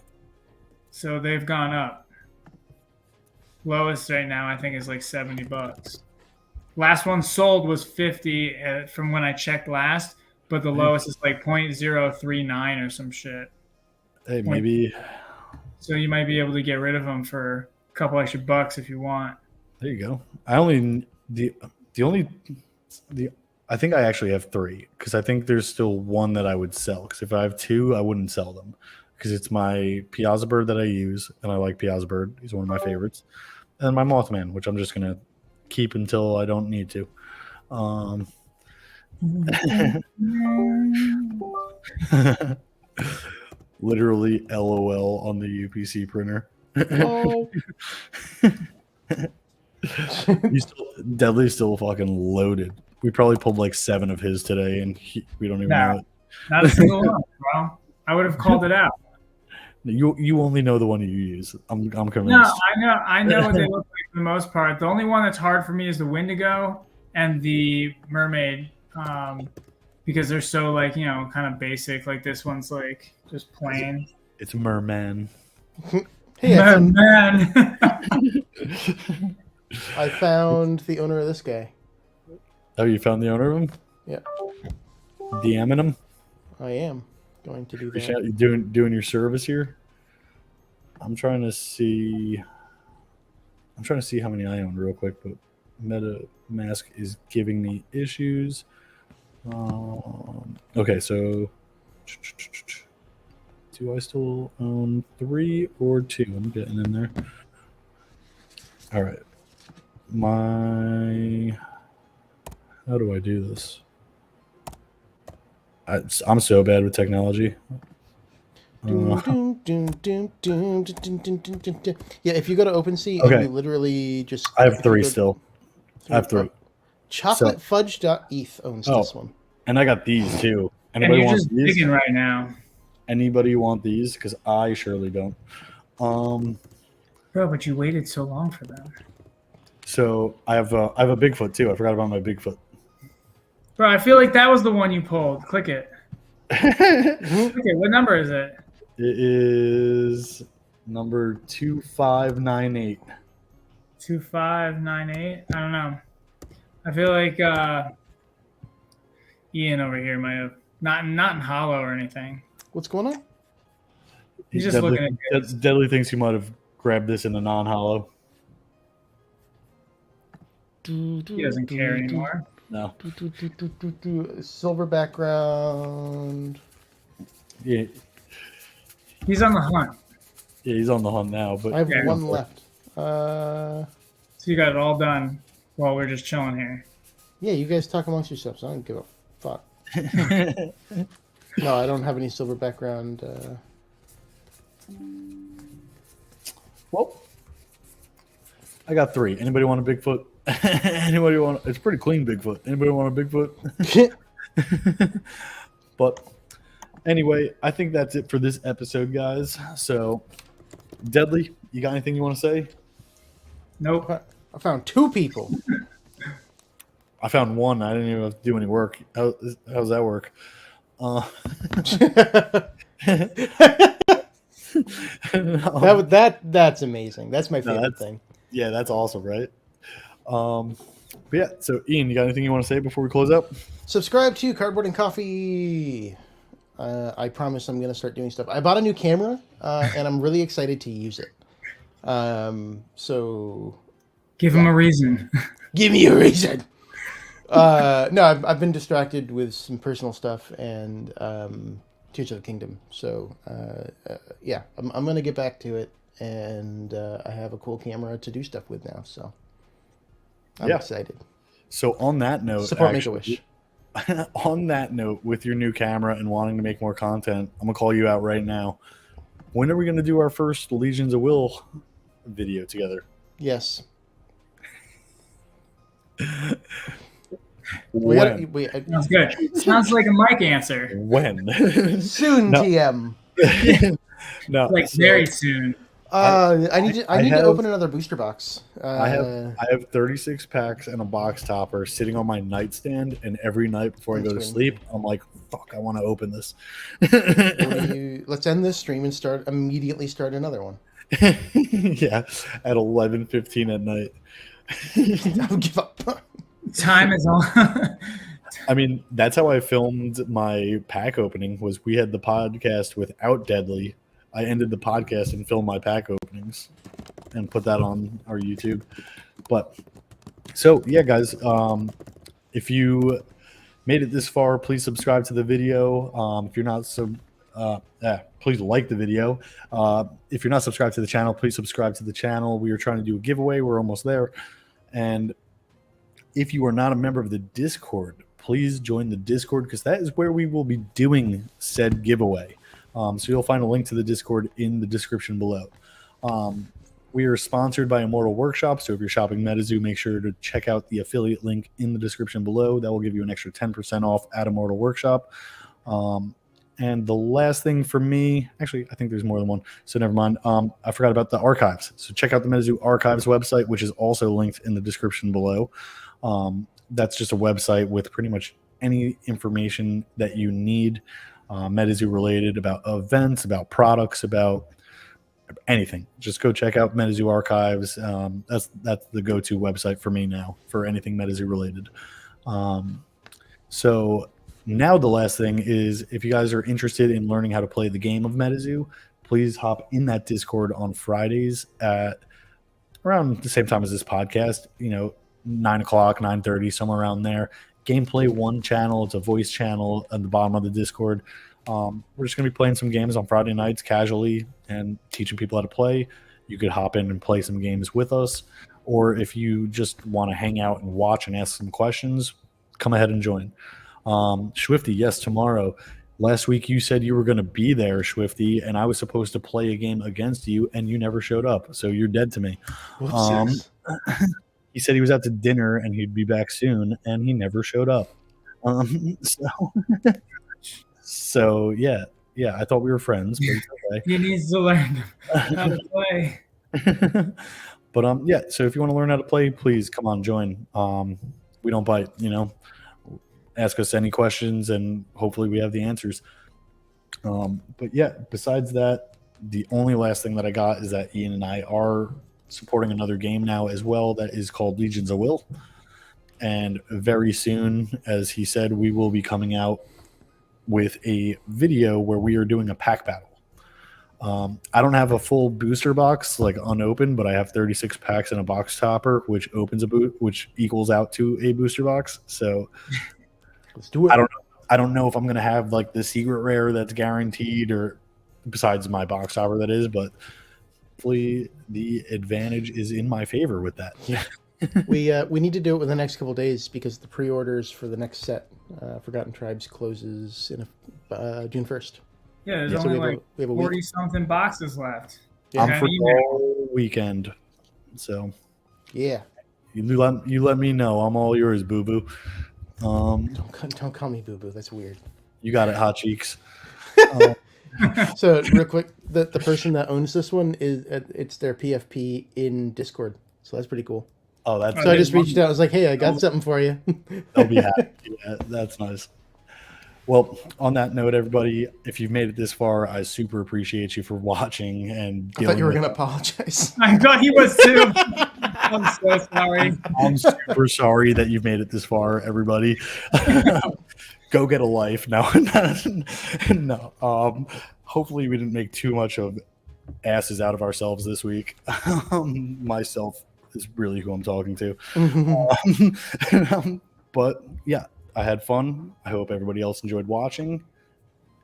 So they've gone up. Lowest right now, I think, is like $70. Last one sold was 50 from when I checked last, but the lowest is like 0.039 or some shit. Hey, maybe. So you might be able to get rid of them for a couple extra bucks if you want. There you go. I think I actually have 3 because I think there's still one that I would sell. Because if I have 2, I wouldn't sell them because it's my Piazza Bird that I use, and I like Piazza Bird. He's one of my favorites, and my Mothman, which I'm just gonna keep until I don't need to. Literally, LOL on the UPC printer. Oh. Deadly's still fucking loaded. We probably pulled like 7 of his today, and we don't even know it. Not a single one, bro. I would have called it out. You only know the one you use. I'm convinced. No, I know what they look like for the most part. The only one that's hard for me is the Wendigo and the Mermaid, because they're so like kind of basic. Like this one's like just plain. It's Merman. Hey, Man. I found the owner of this guy. Oh, you found the owner of him? Yeah. DMing him? I am going to do that. You doing your service here? I'm trying to see how many I own real quick, but MetaMask is giving me issues. Okay, so do I still own 3 or 2? I'm getting in there. All right. How do I do this? I'm so bad with technology. Yeah, if you go to OpenSea, Okay. and you literally just... I have 3 still. I have 3. Chocolatefudge.eth owns this one. And I got these too. And Anybody you're want just these? digging right now. Anybody want these? Because I surely don't. Bro, but you waited so long for them. So I have a Bigfoot too. I forgot about my Bigfoot. Bro, I feel like that was the one you pulled. Click it. Okay, what number is it? It is number 2598. 2598? I don't know. I feel like Ian over here might have not in hollow or anything. What's going on? He's just looking at this. Deadly thinks you might have grabbed this in a non-hollow. He doesn't care anymore. No. Silver background. Yeah. He's on the hunt. Yeah, he's on the hunt now. But I have Yeah. one left. So you got it all done while we're just chilling here. Yeah, you guys talk amongst yourselves. I don't give a fuck. No, I don't have any silver background. Well, I got 3. Anybody want a Bigfoot? Anybody want? It's pretty clean Bigfoot. Anybody want a Bigfoot? But anyway, I think that's it for this episode, guys. So, Deadly, you got anything you want to say? Nope. I found 2 people. I found 1. I didn't even have to do any work. How's that work? That's amazing. That's my favorite thing. Yeah, that's awesome, right? But yeah, so Ian, you got anything you want to say before we close up? Subscribe to Cardboard and Coffee. I promise I'm going to start doing stuff. I bought a new camera, and I'm really excited to use it. So... Give him a reason. Give me a reason. No, I've been distracted with some personal stuff and Tears of the Kingdom. So, yeah, I'm going to get back to it. And I have a cool camera to do stuff with now. So, I'm excited. So, on that note... Support Make-A-Wish. On that note, with your new camera and wanting to make more content, I'm going to call you out right now. When are we going to do our first Legions of Will video together? Yes. Sounds good. Sounds like a Mike answer. When? Soon, No. TM. No, Like very soon. I need to open another booster box. I have 36 packs and a box topper sitting on my nightstand, and every night before I go to sleep, I'm like, "Fuck, I want to open this." Let's end this stream and immediately start another one. Yeah, at 11:15 at night. I'll give up. Time is on. I mean, that's how I filmed my pack opening. Was we had the podcast without Deadly. I ended the podcast and filmed my pack openings and put that on our YouTube. But so yeah, guys, if you made it this far, please subscribe to the video. If you're not please like the video. If you're not subscribed to the channel, please subscribe to the channel. We are trying to do a giveaway. We're almost there. And if you are not a member of the Discord, please join the Discord, because that is where we will be doing said giveaway. So you'll find a link to the Discord in the description below. We are sponsored by Immortal Workshop, so if you're shopping Metazoo, make sure to check out the affiliate link in the description below. That will give you an extra 10% off at Immortal Workshop. And the last thing for me, actually, I think there's more than one, so never mind. I forgot about the archives. So check out the Metazoo Archives website, which is also linked in the description below. That's just a website with pretty much any information that you need, Metazoo related, about events, about products, about anything. Just go check out Metazoo Archives. That's the go-to website for me now for anything Metazoo related. So now the last thing is, if you guys are interested in learning how to play the game of Metazoo, please hop in that Discord on Fridays at around the same time as this podcast, 9 o'clock, 9:30, somewhere around there. Gameplay 1 channel. It's a voice channel at the bottom of the Discord. We're just going to be playing some games on Friday nights casually and teaching people how to play. You could hop in and play some games with us. Or if you just want to hang out and watch and ask some questions, come ahead and join. Swifty, yes, tomorrow. Last week you said you were going to be there, Swifty, and I was supposed to play a game against you, and you never showed up. So you're dead to me. He said he was out to dinner and he'd be back soon, and he never showed up. So yeah, I thought we were friends, but it's okay. He needs to learn how to play. But yeah, so if you want to learn how to play, please come on, join. We don't bite, ask us any questions and hopefully we have the answers. But yeah, besides that, the only last thing that I got is that Ian and I are supporting another game now as well that is called Legions of Will. And very soon, as he said, we will be coming out with a video where we are doing a pack battle. I don't have a full booster box like unopened, but I have 36 packs and a box topper, which opens which equals out to a booster box. So let's do it. I don't know if I'm gonna have like the secret rare that's guaranteed, or besides my box topper that is, but hopefully the advantage is in my favor with that. Yeah. We need to do it within the next couple of days because the pre-orders for the next set, Forgotten Tribes, closes in June 1st. Yeah, there's only like 40-something boxes left. Yeah. I'm for all weekend, so yeah. You let me know. I'm all yours, boo boo. Don't call me boo boo. That's weird. You got it, hot cheeks. So real quick, the person that owns this one it's their PFP in Discord, so that's pretty cool. Oh, that's so I just reached out. I was like, hey, I got something for you. They'll be happy. Yeah, that's nice. Well, on that note, everybody, if you've made it this far, I super appreciate you for watching. And I thought you were going to apologize. I thought he was too. I'm so sorry. I'm super sorry that you've made it this far, everybody. Go get a life. No. Hopefully we didn't make too much of asses out of ourselves this week. Myself is really who I'm talking to. But yeah, I had fun. I hope everybody else enjoyed watching,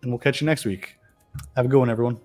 and we'll catch you next week. Have a good one, everyone.